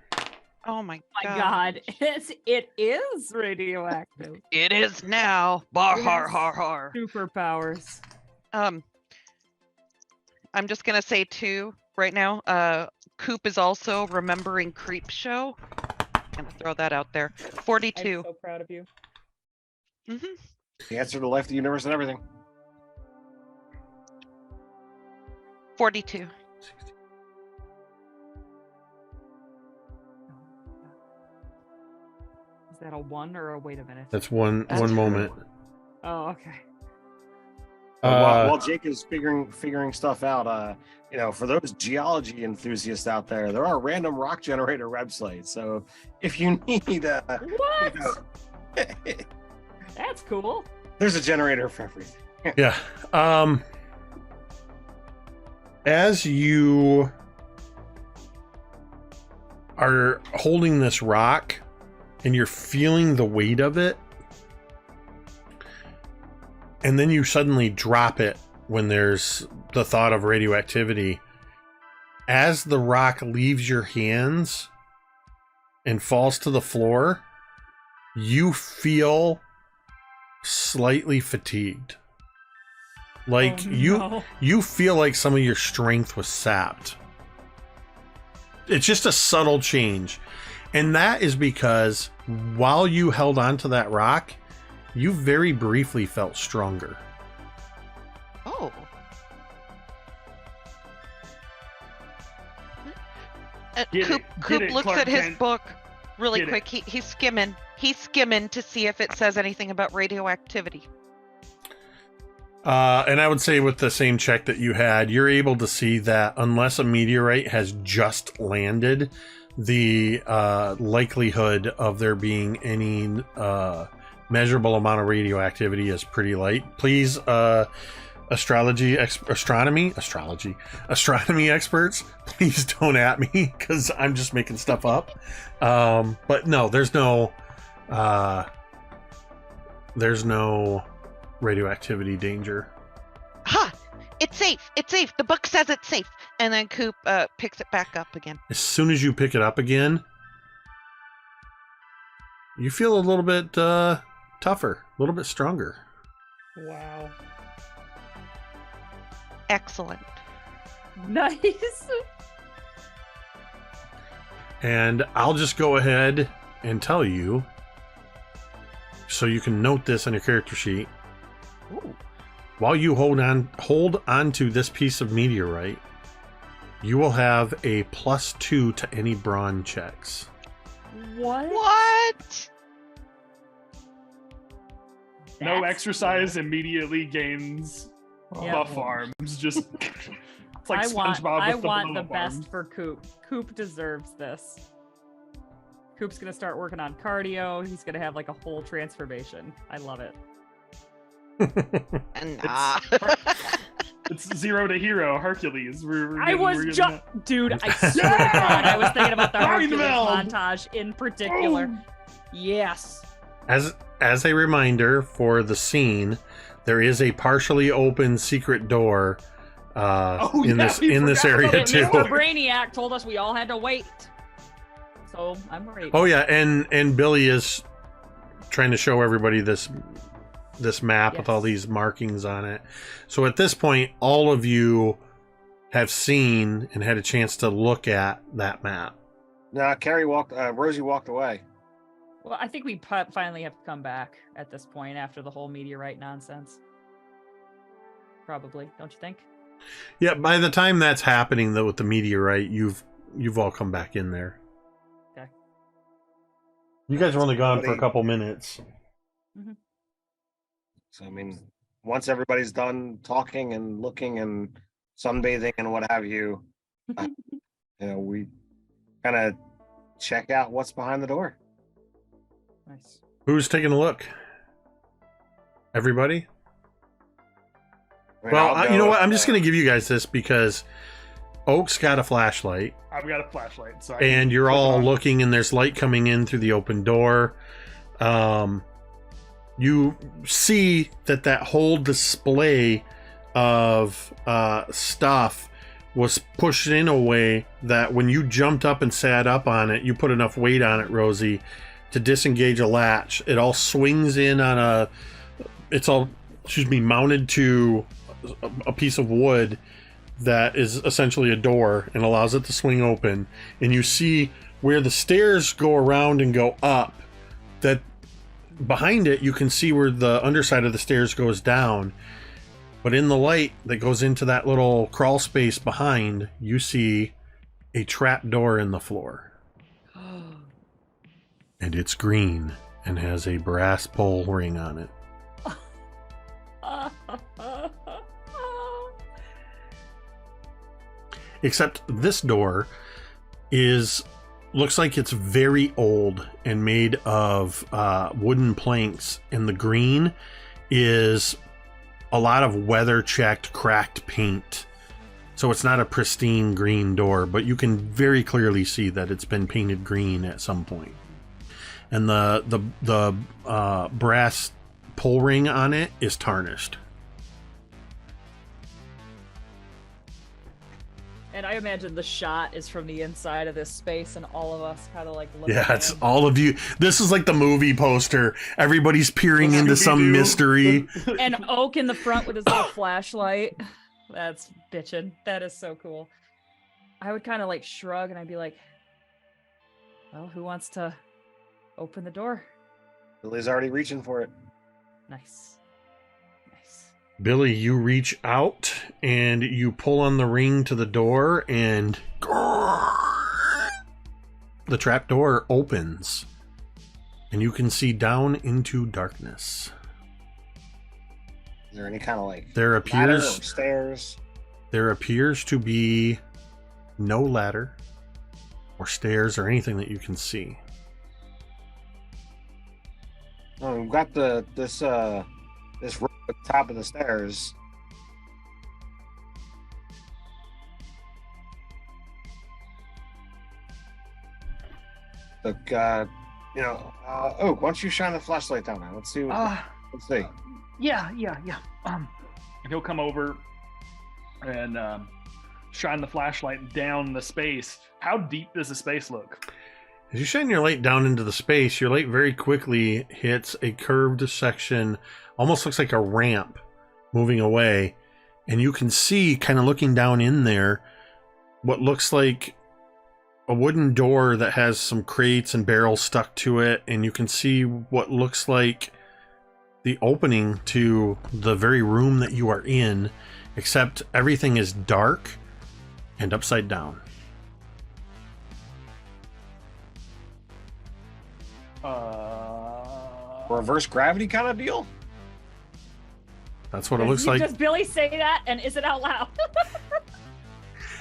Oh my My God, it is radioactive. It is now. Bar It har is. har har. Superpowers. I'm just gonna say too right now. Coop is also remembering Creep Show. Gonna throw that out there. I'm 42. so proud of you. Mm-hmm. The answer to life, the universe, and everything. 42. Is that a 1 or a wait a minute? That's one That's moment. Oh, okay. While Jake is figuring stuff out, for those geology enthusiasts out there, there are random rock generator websites. So if you need, What? That's cool. there's a generator for everything. Yeah. As you are holding this rock and you're feeling the weight of it, and then you suddenly drop it when there's the thought of radioactivity, as the rock leaves your hands and falls to the floor, you feel slightly fatigued. Like Oh, no. you feel like some of your strength was sapped. It's just a subtle change. And that is because while you held on to that rock, you very briefly felt stronger. Oh. Get Coop it, looks Clark at his Kent. book really Get it. quick. He's skimming. He's skimming to see if it says anything about radioactivity. And I would say with the same check that you had, you're able to see that unless a meteorite has just landed, the likelihood of there being any measurable amount of radioactivity is pretty light. Please, astronomy experts, please don't at me because I'm just making stuff up. But no, there's no radioactivity danger. Ha! It's safe. It's safe. The book says it's safe. And then Coop picks it back up again. As soon as you pick it up again, you feel a little bit tougher, a little bit stronger. Wow. Excellent. Nice. And I'll just go ahead and tell you, so you can note this on your character sheet. Ooh. While you hold on to this piece of meteorite, you will have a +2 to any brawn checks. What? What? No That's exercise immediately gains Yeah. buff arms. Just it's like I want SpongeBob with the blow-up best arms. for Coop. Coop deserves this. Coop's gonna start working on cardio. He's gonna have like a whole transformation. I love it. Nah. It's 0 to hero, Hercules. I was just, dude. I swear to God, I was thinking about the Hercules Reinveld! montage in particular. Yes. As a reminder for the scene, there is a partially open secret door in this area But too. Mr. Brainiac told us we all had to wait. So I'm ready. Oh yeah, and Billy is trying to show everybody this map with all Yes. these markings on it. So at this point, all of you have seen and had a chance to look at that map. No, Rosie walked away. Well, I think we finally have come back at this point after the whole meteorite nonsense. Probably, don't you think? Yeah, by the time that's happening though with the meteorite, you've all come back in there. Okay. You guys were only gone for a couple minutes. So I mean, once everybody's done talking and looking and sunbathing and what have you, we kind of check out what's behind the door. Nice. Who's taking a look? Everybody? I mean, Well, I'll you know go what? I'm with, just going to give you guys this because Oak's got a flashlight, I've got a flashlight, so and you're flip it all on. looking, and there's light coming in through the open door. You see that whole display of stuff was pushed in a way that when you jumped up and sat up on it, you put enough weight on it, Rosie, to disengage a latch. It all swings in on mounted to a piece of wood that is essentially a door and allows it to swing open. And you see where the stairs go around and go up, that behind it you can see where the underside of the stairs goes down. But in the light that goes into that little crawl space behind, you see a trap door in the floor. And it's green and has a brass pole ring on it. Except this door looks like it's very old and made of wooden planks, and the green is a lot of weather-checked, cracked paint. So it's not a pristine green door, but you can very clearly see that it's been painted green at some point. And the brass pull ring on it is tarnished. And I imagine the shot is from the inside of this space, and all of us kind of like looking Yeah, it's in. all of you. This is like the movie poster. Everybody's peering into some Scooby-Doo. mystery. And Oak in the front with his little flashlight. That's bitchin'. That is so cool. I would kind of like shrug, and I'd be like, well, who wants to open the door? Lily's already reaching for it. Nice. Nice. Billy, you reach out and you pull on the ring to the door, and the trap door opens, and you can see down into darkness. Is there any kind of like There ladder or appears stairs? there appears to be no ladder or stairs or anything that you can see. Oh, we've got this rope at the top of the stairs. Look, Oak, why don't you shine the flashlight down now? Let's see. Let's see. Yeah. And he'll come over and shine the flashlight down the space. How deep does the space look? As you shine your light down into the space, your light very quickly hits a curved section, almost looks like a ramp moving away. And you can see, kind of looking down in there, what looks like a wooden door that has some crates and barrels stuck to it. And you can see what looks like the opening to the very room that you are in, except everything is dark and upside down. Reverse gravity kind of deal? That's what it looks like. Does Billy say that, and is it out loud?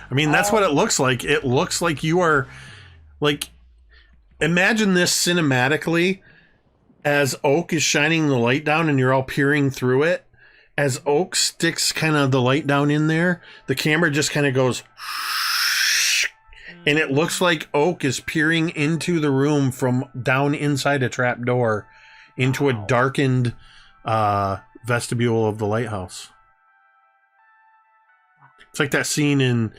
I mean, that's what it looks like. It looks like you are, like, imagine this cinematically as Oak is shining the light down and you're all peering through it. as Oak sticks kind of the light down in there, the camera just kind of goes, and it looks like Oak is peering into the room from down inside a trap door into a darkened vestibule of the lighthouse. It's like that scene in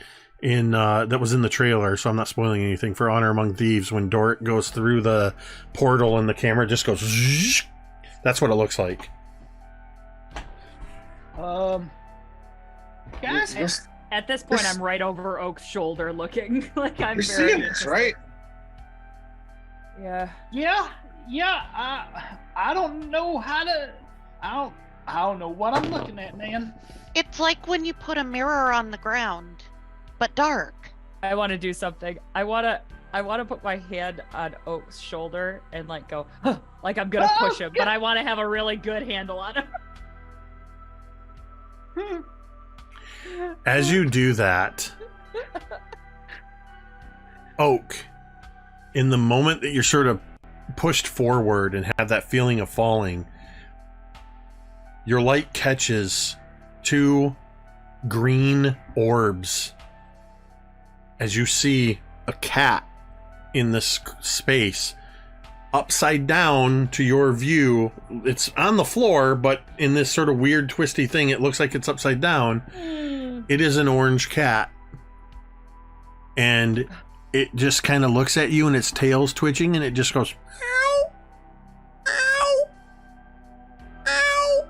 that was in the trailer, so I'm not spoiling anything, for Honor Among Thieves, when Dort goes through the portal and the camera just goes. That's what it looks like. Guys, At this point, I'm right over Oak's shoulder, looking like I'm. You're very seeing this, right? Yeah. yeah. I don't know how to. I don't know what I'm looking at, man. It's like when you put a mirror on the ground, but dark. I want to do something. I want to put my hand on Oak's shoulder and like go, huh, like I'm gonna push him, but I want to have a really good handle on him. As you do that, Oak, in the moment that you're sort of pushed forward and have that feeling of falling, your light catches two green orbs as you see a cat in this space upside down to your view. It's on the floor, but in this sort of weird twisty thing, it looks like it's upside down. It is an orange cat, and it just kind of looks at you and its tail's twitching and it just goes ow, ow, ow.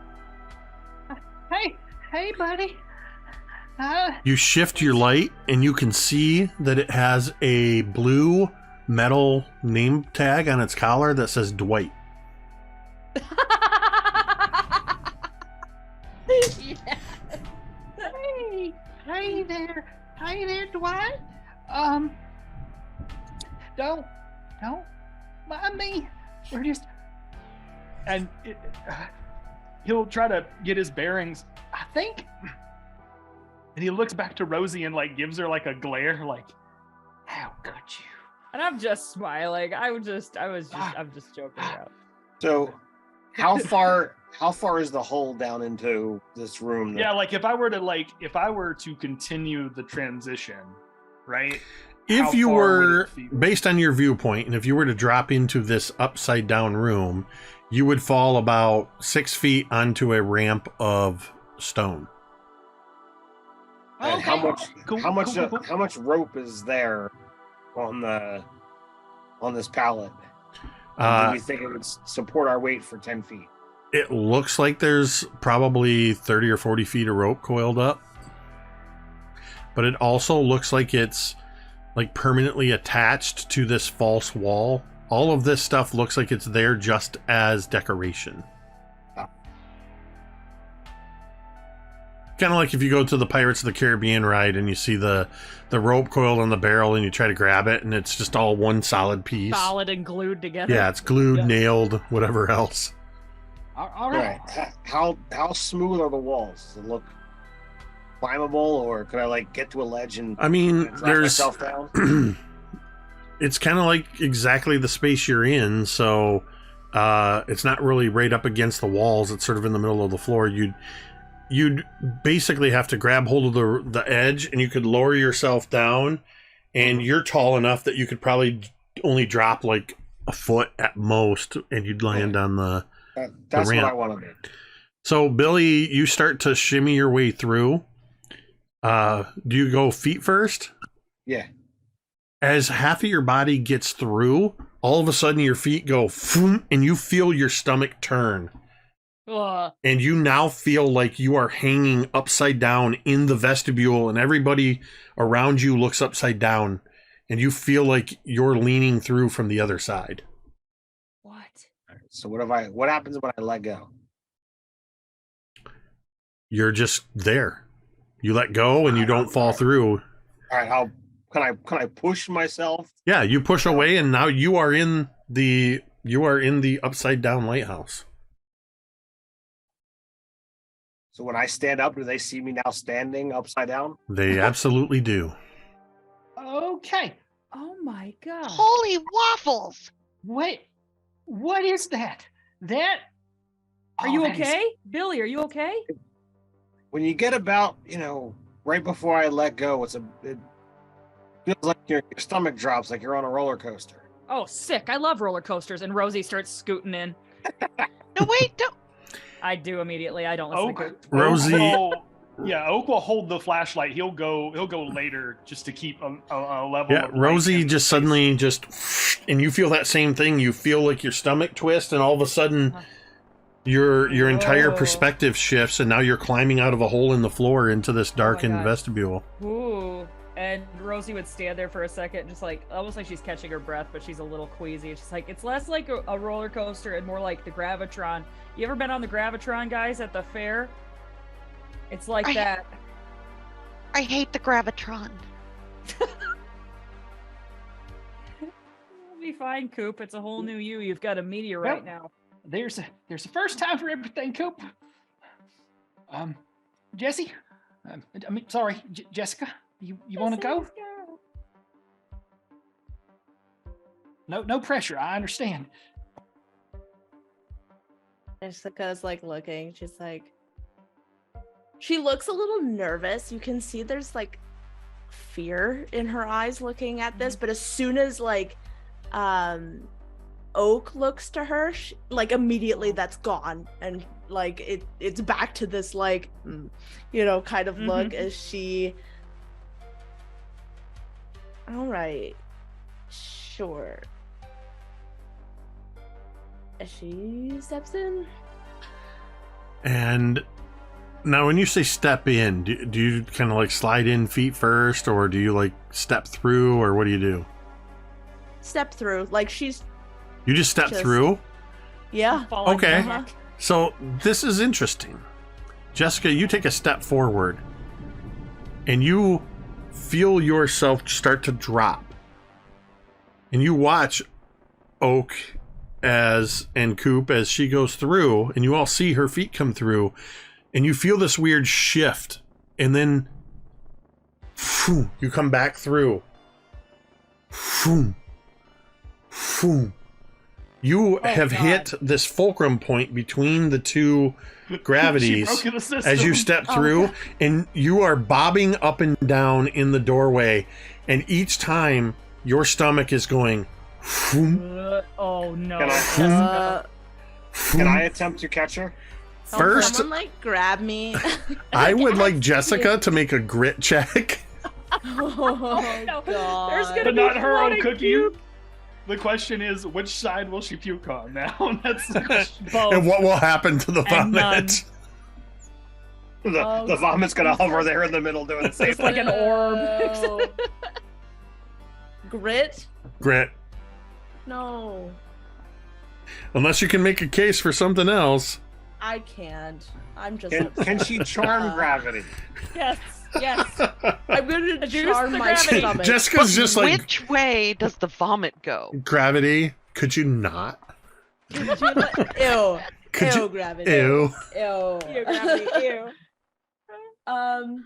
Hey, buddy. You shift your light and you can see that it has a blue metal name tag on its collar that says Dwight. Hey there, Dwight. Don't mind me. We're just, and he'll try to get his bearings, I think. And he looks back to Rosie and like gives her like a glare, like, how could you? And I'm just smiling. I'm just joking around. So, how far is the hole down into this room? Yeah, like if I were to continue the transition, right? If you were, based on your viewpoint, and if you were to drop into this upside down room, you would fall about 6 feet onto a ramp of stone. And Okay. how much rope is there on this pallet? Do we think it would support our weight for 10 feet? It looks like there's probably 30 or 40 feet of rope coiled up, but it also looks like it's like permanently attached to this false wall. All of this stuff looks like it's there just as decoration. Kind of like if you go to the Pirates of the Caribbean ride and you see the rope coiled on the barrel and you try to grab it and it's just all one solid piece. Solid and glued together. Yeah, it's glued, nailed, whatever else. All right. How smooth are the walls? Does it look climbable, or could I like get to a ledge and drop myself down? It's kind of like exactly the space you're in, so it's not really right up against the walls. It's sort of in the middle of the floor. You'd basically have to grab hold of the edge, and you could lower yourself down, and you're tall enough that you could probably only drop like a foot at most, and you'd land on the That's ramp. what I want to do. So Billy, you start to shimmy your way through. Do you go feet first? Yeah. As half of your body gets through, all of a sudden your feet go phoom, and you feel your stomach turn. Ugh. And you now feel like you are hanging upside down in the vestibule, and everybody around you looks upside down, and you feel like you're leaning through from the other side. What? So what happens when I let go? You're just there. You let go and you don't fall through. All right, can I push myself? Yeah, you push away, and now you are in the upside down lighthouse. So when I stand up, do they see me now standing upside down? They absolutely do. Okay. Oh my god. Holy waffles! Wait, what is that? That. Are you okay? Billy, are you okay? when you get about, right before I let go, it feels like your stomach drops, like you're on a roller coaster. Oh, sick. I love roller coasters. And Rosie starts scooting in. No, wait, don't. I do immediately. I don't listen to Oak, Coop. Rosie- Oak will hold the flashlight. He'll go later just to keep a level. Yeah, of light Rosie in just space. suddenly and you feel that same thing. You feel like your stomach twist, and all of a sudden, your entire Whoa. perspective shifts, and now you're climbing out of a hole in the floor into this darkened God. vestibule. Ooh. And Rosie would stand there for a second, just like almost like she's catching her breath, but she's a little queasy. It's just like it's less like a roller coaster and more like the Gravitron. You ever been on the Gravitron, guys, at the fair? It's like that. I hate the Gravitron. You'll be fine, Coop. It's a whole new you. You've got a meteorite now. There's a first time for everything, Coop. Jesse, sorry, Jessica, you want to go? No pressure. I understand. Jessica's like looking. She's like, she looks a little nervous. You can see there's like fear in her eyes looking at this, but as soon as like Oak looks to her, like immediately that's gone, and like it's back to this like kind of look as she, all right, sure, as she steps in. And now, when you say step in, do you kind of like slide in feet first, or do you like step through, or what do you do? Step through, like You just step through? Yeah. Falling Okay. back. So this is interesting. Jessica, you take a step forward, and you feel yourself start to drop. And you watch Oak and Coop as she goes through, and you all see her feet come through. And you feel this weird shift, and then you come back through. You have hit this fulcrum point between the two gravities She broke the system. as you step through, God. and you are bobbing up and down in the doorway, and each time your stomach is going. Oh no. Can I attempt to catch her? First, someone like grab me. I would like Jessica to make a grit check. Oh no. god. There's gonna But be not her own floating cookie. cube. The question is, which side will she puke on now? That's the question. Both. And what will happen to the And vomit? The vomit's gonna hover there in the middle doing the same It's like thing. an orb. No. Grit? Grit. No, Unless you can make a case for something else. I can't. I'm just. Can she charm gravity? Yes. Yes. I'm gonna Reduce charm the my gravity. stomach. Jessica's just like, Which way does the vomit go? gravity, could you not? Ew. Could Ew, you? gravity. Ew. Ew. Ew, gravity, ew.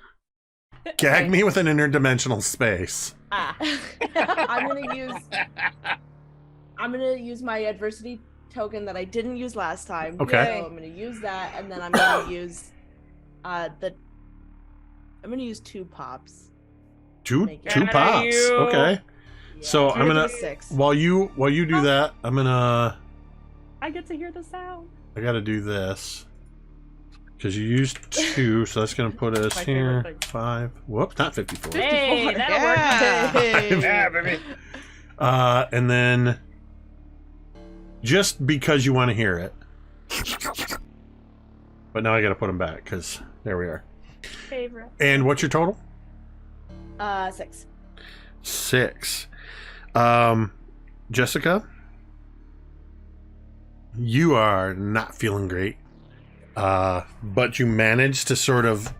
Gag me with an interdimensional space. I'm gonna use my adversity token that I didn't use last time. Okay. So I'm gonna use that, and then I'm gonna use I'm gonna use 2 pops. Two Make it. pops. you. Okay. Yeah, So I'm gonna 6. while you do that, I'm gonna I get to hear the sound. I gotta do this. Because you used 2, so that's gonna put us My here. favorite thing. 5. Whoops, not 54. Hey, that'll Yeah. work. Yeah, baby. And then just because you want to hear it. But now I gotta put them back, because there we are. Favorite. And what's your total? 6. 6. Jessica, you are not feeling great. But you manage to sort of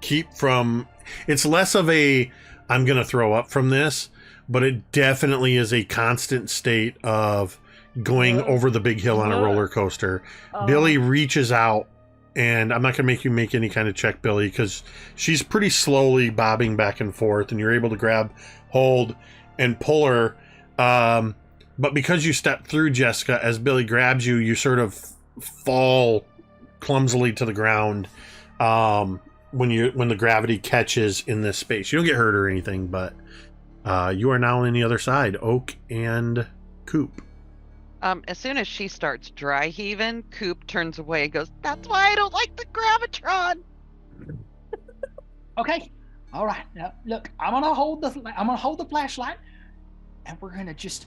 keep from... It's less of a, I'm going to throw up from this, but it definitely is a constant state of going over the big hill on a roller coaster. Billy reaches out, and I'm not going to make you make any kind of check, Billy, because she's pretty slowly bobbing back and forth, and you're able to grab hold and pull her. But because you step through, Jessica, as Billy grabs you, you sort of fall clumsily to the ground. when the gravity catches in this space. You don't get hurt or anything, but you are now on the other side, Oak and Coop. As soon as she starts dry heaving, Coop turns away and goes, "That's why I don't like the gravitron." Okay. All right. Now look, I'm gonna hold the flashlight, and we're just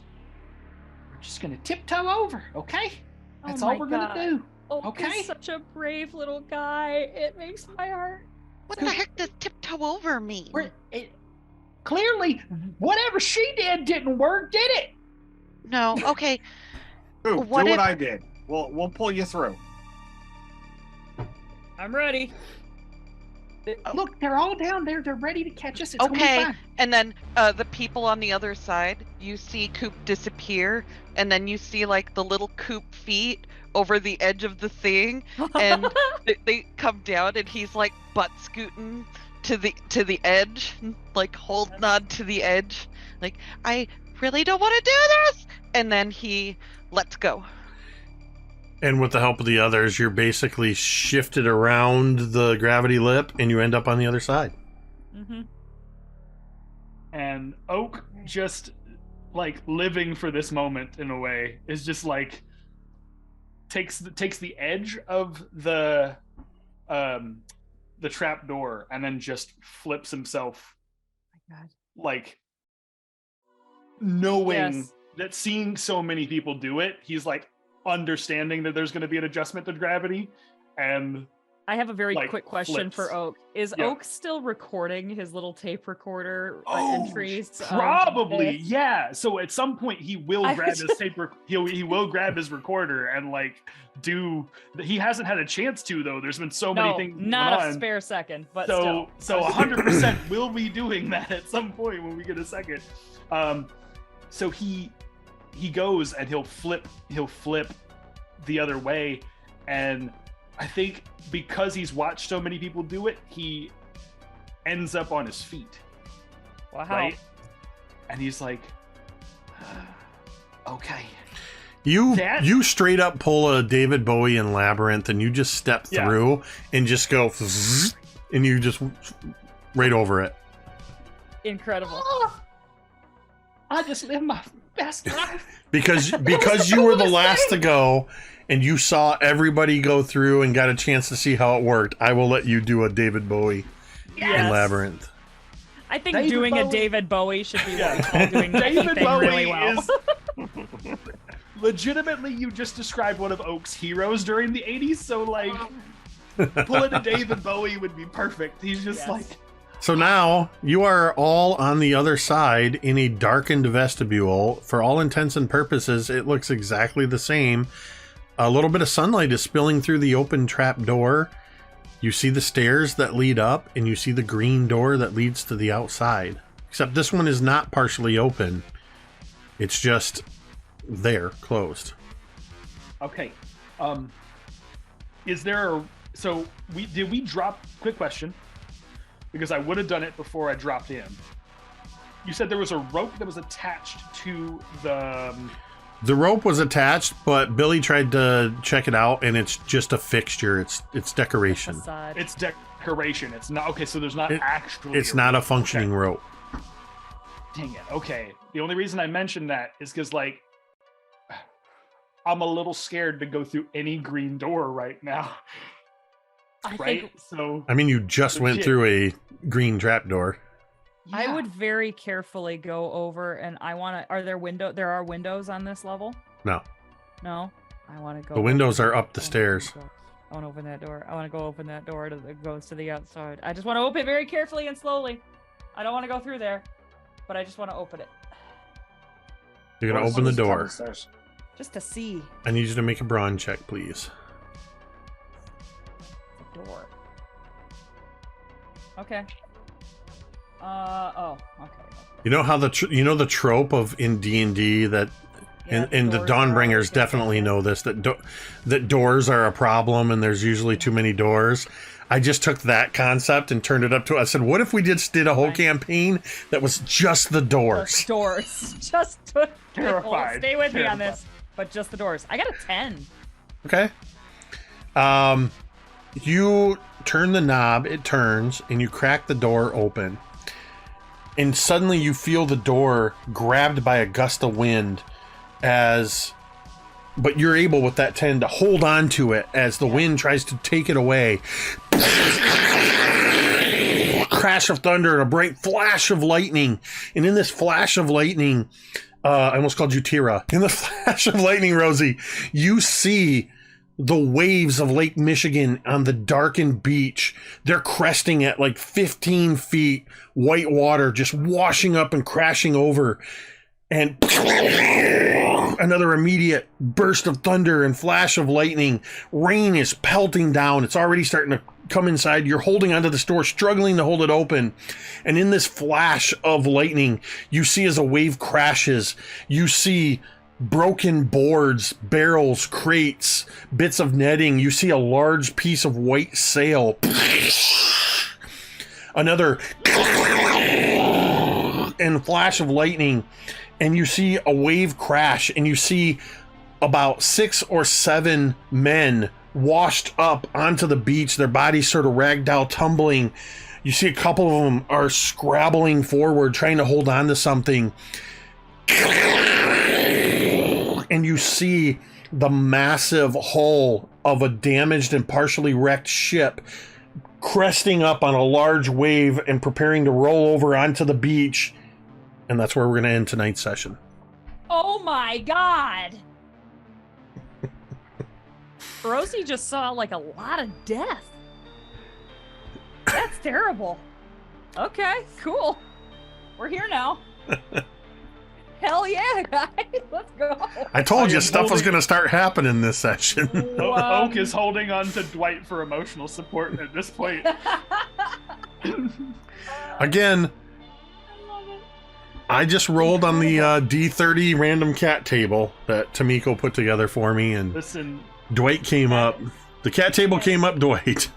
gonna tiptoe over. Okay. That's all we're gonna do. Oak Okay. is such a brave little guy. It makes my heart. What the heck does tiptoe over mean? Clearly, whatever she did didn't work, did it? No. Okay. Ooh, What do if- what I did. We'll pull you through. I'm ready. Look, they're all down there. They're ready to catch us. It's gonna be Okay. fine. And then the people on the other side, you see Coop disappear, and then you see like the little Coop feet over the edge of the thing, and they come down, and he's like butt scooting to the edge, like holding on to the edge, like, I really don't want to do this, and then he lets go. And with the help of the others, you're basically shifted around the gravity lip, and you end up on the other side. Mm-hmm. And Oak, just like living for this moment in a way, is just like takes the edge of the trap door and then just flips himself, My God. like knowing Yes. that, seeing so many people do it, he's like understanding that there's going to be an adjustment to gravity, and I have a very like, quick question flips. for Oak. Is Yeah. Oak still recording his little tape recorder entries? of Probably, this? yeah. So at some point he will I grab was his tape. He will grab his recorder and like do. He hasn't had a chance to though. There's been so many No, things not going a on. spare second, but So still. 100% will be doing that at some point when we get a second. So he goes and he'll flip the other way, and I think because he's watched so many people do it, he ends up on his feet, Wow. right? And he's like, okay. You straight up pull a David Bowie in Labyrinth, and you just step Yeah. through and just go, and you just right over it. Incredible. I just live my best life. Because you were the last to go, and you saw everybody go through and got a chance to see how it worked. I will let you do a David Bowie in Yes. Labyrinth. I think David doing Bowie- a David Bowie should be Yeah. what we call doing David anything Bowie really well. is legitimately, you just described one of Oak's heroes during the 80s, so like pulling a David Bowie would be perfect. He's just Yes. like, So now you are all on the other side in a darkened vestibule. For all intents and purposes, it looks exactly the same. A little bit of sunlight is spilling through the open trap door. You see the stairs that lead up, and you see the green door that leads to the outside. Except this one is not partially open. It's just there, closed. okay. Is there did we drop, quick question, because I would have done it before I dropped in. You said there was a rope that was attached to the The rope was attached, but Billy tried to check it out, and it's just a fixture. It's decoration. Facade. it's decoration. It's not okay, so there's not actually It's not a functioning Okay. rope. Dang it. Okay. The only reason I mentioned that is because, like, I'm a little scared to go through any green door right now. I Right? think So, I mean, you just went Legit. through a green trapdoor. I yeah. would very carefully go over, and I want to. Are there There are windows on this level? No. No. I want to go. The windows open- are up the I wanna stairs. go- I want to open that door. I want to go open that door that goes to the outside. I just want to open it very carefully and slowly. I don't want to go through there, but I just want to open it You're going to As open soon the as you come door. upstairs. just to see I need you to make a brawn check, please. the door. Okay. Oh. Okay. You know how the trope of in D&D that Yeah, and the doors are always Dawnbringers gonna definitely be- know this, that doors are a problem and there's usually too many doors. I just took that concept and turned it up to, I said, what if we just did a whole Right. campaign that was just the doors? Just doors. Just to, Terrified. Stay with me on Terrified. this, but just the doors. I got a 10. Okay. You turn the knob, it turns, and you crack the door open. And suddenly you feel the door grabbed by a gust of wind but you're able with that 10 to hold on to it as the wind tries to take it away. Crash of thunder and a bright flash of lightning. And in this flash of lightning, I almost called you Tira. In the flash of lightning, Rosie, you see the waves of Lake Michigan on the darkened beach. They're cresting at like 15 feet, white water just washing up and crashing over. And another immediate burst of thunder and flash of lightning. Rain is pelting down. It's already starting to come inside. You're holding onto the door, struggling to hold it open. And in this flash of lightning, you see as a wave crashes, you see broken boards, barrels, crates, bits of netting. You see a large piece of white sail. Another and flash of lightning. And you see a wave crash, and you see about 6 or 7 men washed up onto the beach, their bodies sort of ragdoll tumbling. You see a couple of them are scrabbling forward, trying to hold on to something. And you see the massive hull of a damaged and partially wrecked ship cresting up on a large wave and preparing to roll over onto the beach. And that's where we're going to end tonight's session. Oh my god! Rosie just saw like a lot of death. That's terrible. Okay, cool. We're here now. Hell yeah, guys. Let's go. I told you stuff was going to start happening this session. Oak is holding on to Dwight for emotional support at this point. Again, I just rolled on the D30 random cat table that Tamiko put together for me, and Listen, Dwight came up. The cat table came up, Dwight.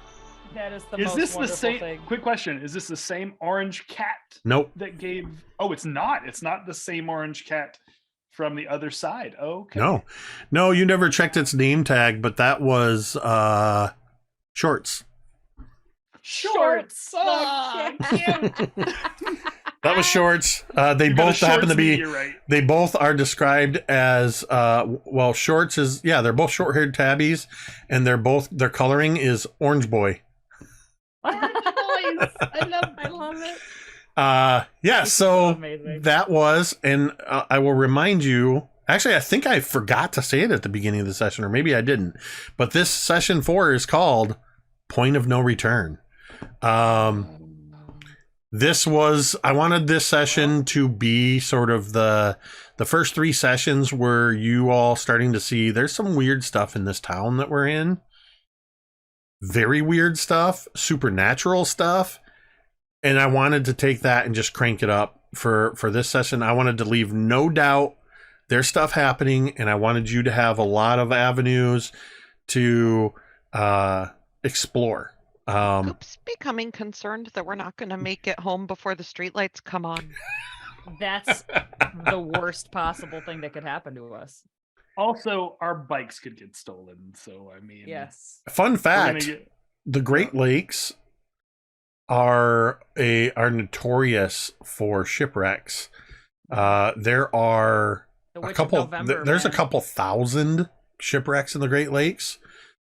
That is the is most this the wonderful same? thing. Quick question: is this the same orange cat Nope. that gave? Oh, it's not. It's not the same orange cat from the other side. Okay. No, you never checked its name tag, but that was Shorts. Shorts. Oh, That was Shorts. They You got a both happen to Shorts be. meteorite. They both are described as well. Shorts is they're both short-haired tabbies, and their coloring is orange boy. I love it. So amazing. that was, and I will remind you. Actually, I think I forgot to say it at the beginning of the session, or maybe I didn't. But this session 4 is called Point of No Return. I wanted this session to be sort of the first 3 sessions where you all starting to see there's some weird stuff in this town that we're in. Very weird stuff, supernatural stuff. And I wanted to take that and just crank it up for this session. I wanted to leave no doubt there's stuff happening, and I wanted you to have a lot of avenues to explore. Oops, becoming concerned that we're not going to make it home before the streetlights come on. That's the worst possible thing that could happen to us. Also, our bikes could get stolen. So I mean, Yes. Fun fact: the Great Lakes are notorious for shipwrecks. There are The a Witch of couple. November, There's a man. couple thousand shipwrecks in the Great Lakes.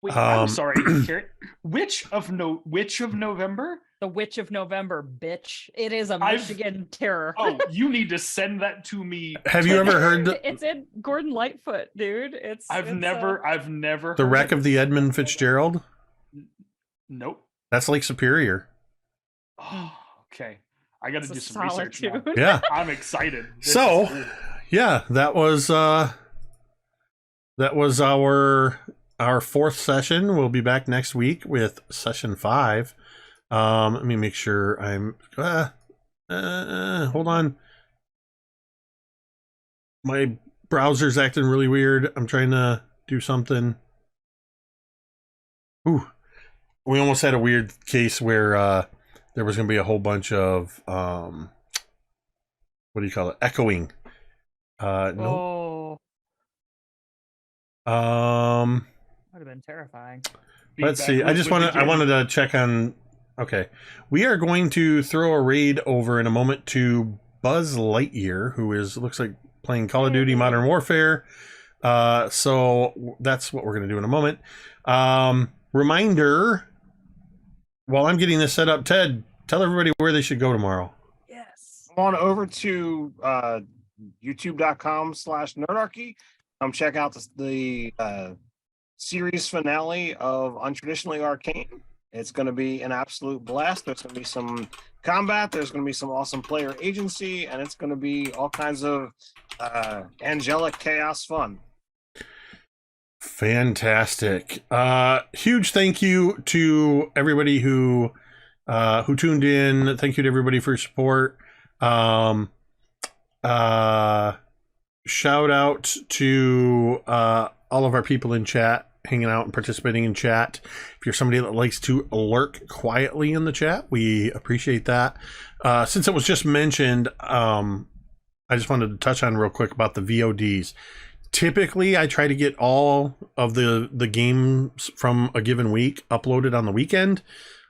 Wait, I'm sorry, Carrie. Witch of November? The Witch of November, bitch. It is a I've- Michigan terror. Oh, you need to send that to me. Have you ever heard It's in Gordon Lightfoot, dude. I've never the heard wreck it. of the Edmund Fitzgerald? Nope. That's Lake Superior. Oh, okay. I got to It's do a some research now. solitude. Yeah. I'm excited. This So, is cool. yeah, that was our 4th session. We'll be back next week with session 5. Let me make sure I'm hold on. My browser's acting really weird. I'm trying to do something. Ooh. We almost had a weird case where there was going to be a whole bunch of what do you call it? Echoing. No. Oh, would have been terrifying. Let's feedback. see. I just wanted. I Begin. wanted to check on. Okay, we are going to throw a raid over in a moment to Buzz Lightyear, who looks like playing Call of Duty Modern Warfare. So that's what we're going to do in a moment. Reminder: while I'm getting this set up, Ted, tell everybody where they should go tomorrow. Yes. Come on over to youtube.com/nerdarchy. Check out the series finale of Untraditionally Arcane. It's going to be an absolute blast. There's going to be some combat. There's going to be some awesome player agency, and it's going to be all kinds of angelic chaos fun. Fantastic. Huge thank you to everybody who tuned in. Thank you to everybody for your support. Shout out to all of our people in chat, hanging out and participating in chat. If you're somebody that likes to lurk quietly in the chat, we appreciate that. Since it was just mentioned, I just wanted to touch on real quick about the VODs. Typically, I try to get all of the games from a given week uploaded on the weekend.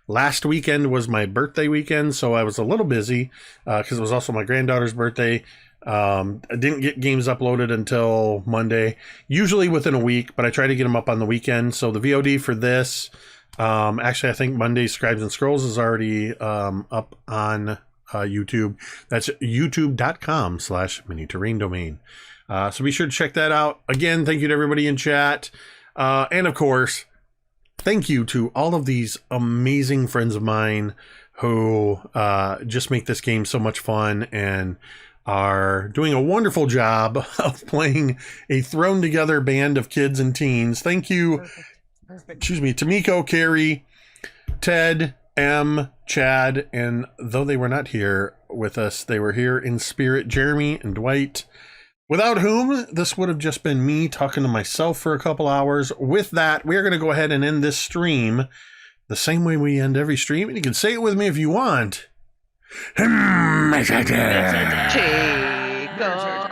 Last weekend was my birthday weekend, so I was a little busy because it was also my granddaughter's birthday. I didn't get games uploaded until Monday, usually within a week, but I try to get them up on the weekend. So the VOD for this, actually, I think Monday's Scribes and Scrolls is already up on YouTube. That's youtube.com/mini-terrain domain. So be sure to check that out. Again, thank you to everybody in chat. And of course, thank you to all of these amazing friends of mine who just make this game so much fun and are doing a wonderful job of playing a thrown together band of kids and teens. Thank you. Perfect. Excuse me, Tamiko, Carrie, Ted, M, Chad, and though they were not here with us, they were here in spirit, Jeremy and Dwight, without whom this would have just been me talking to myself for a couple hours. With that, we are going to go ahead and end this stream the same way we end every stream, and you can say it with me if you want. Take off.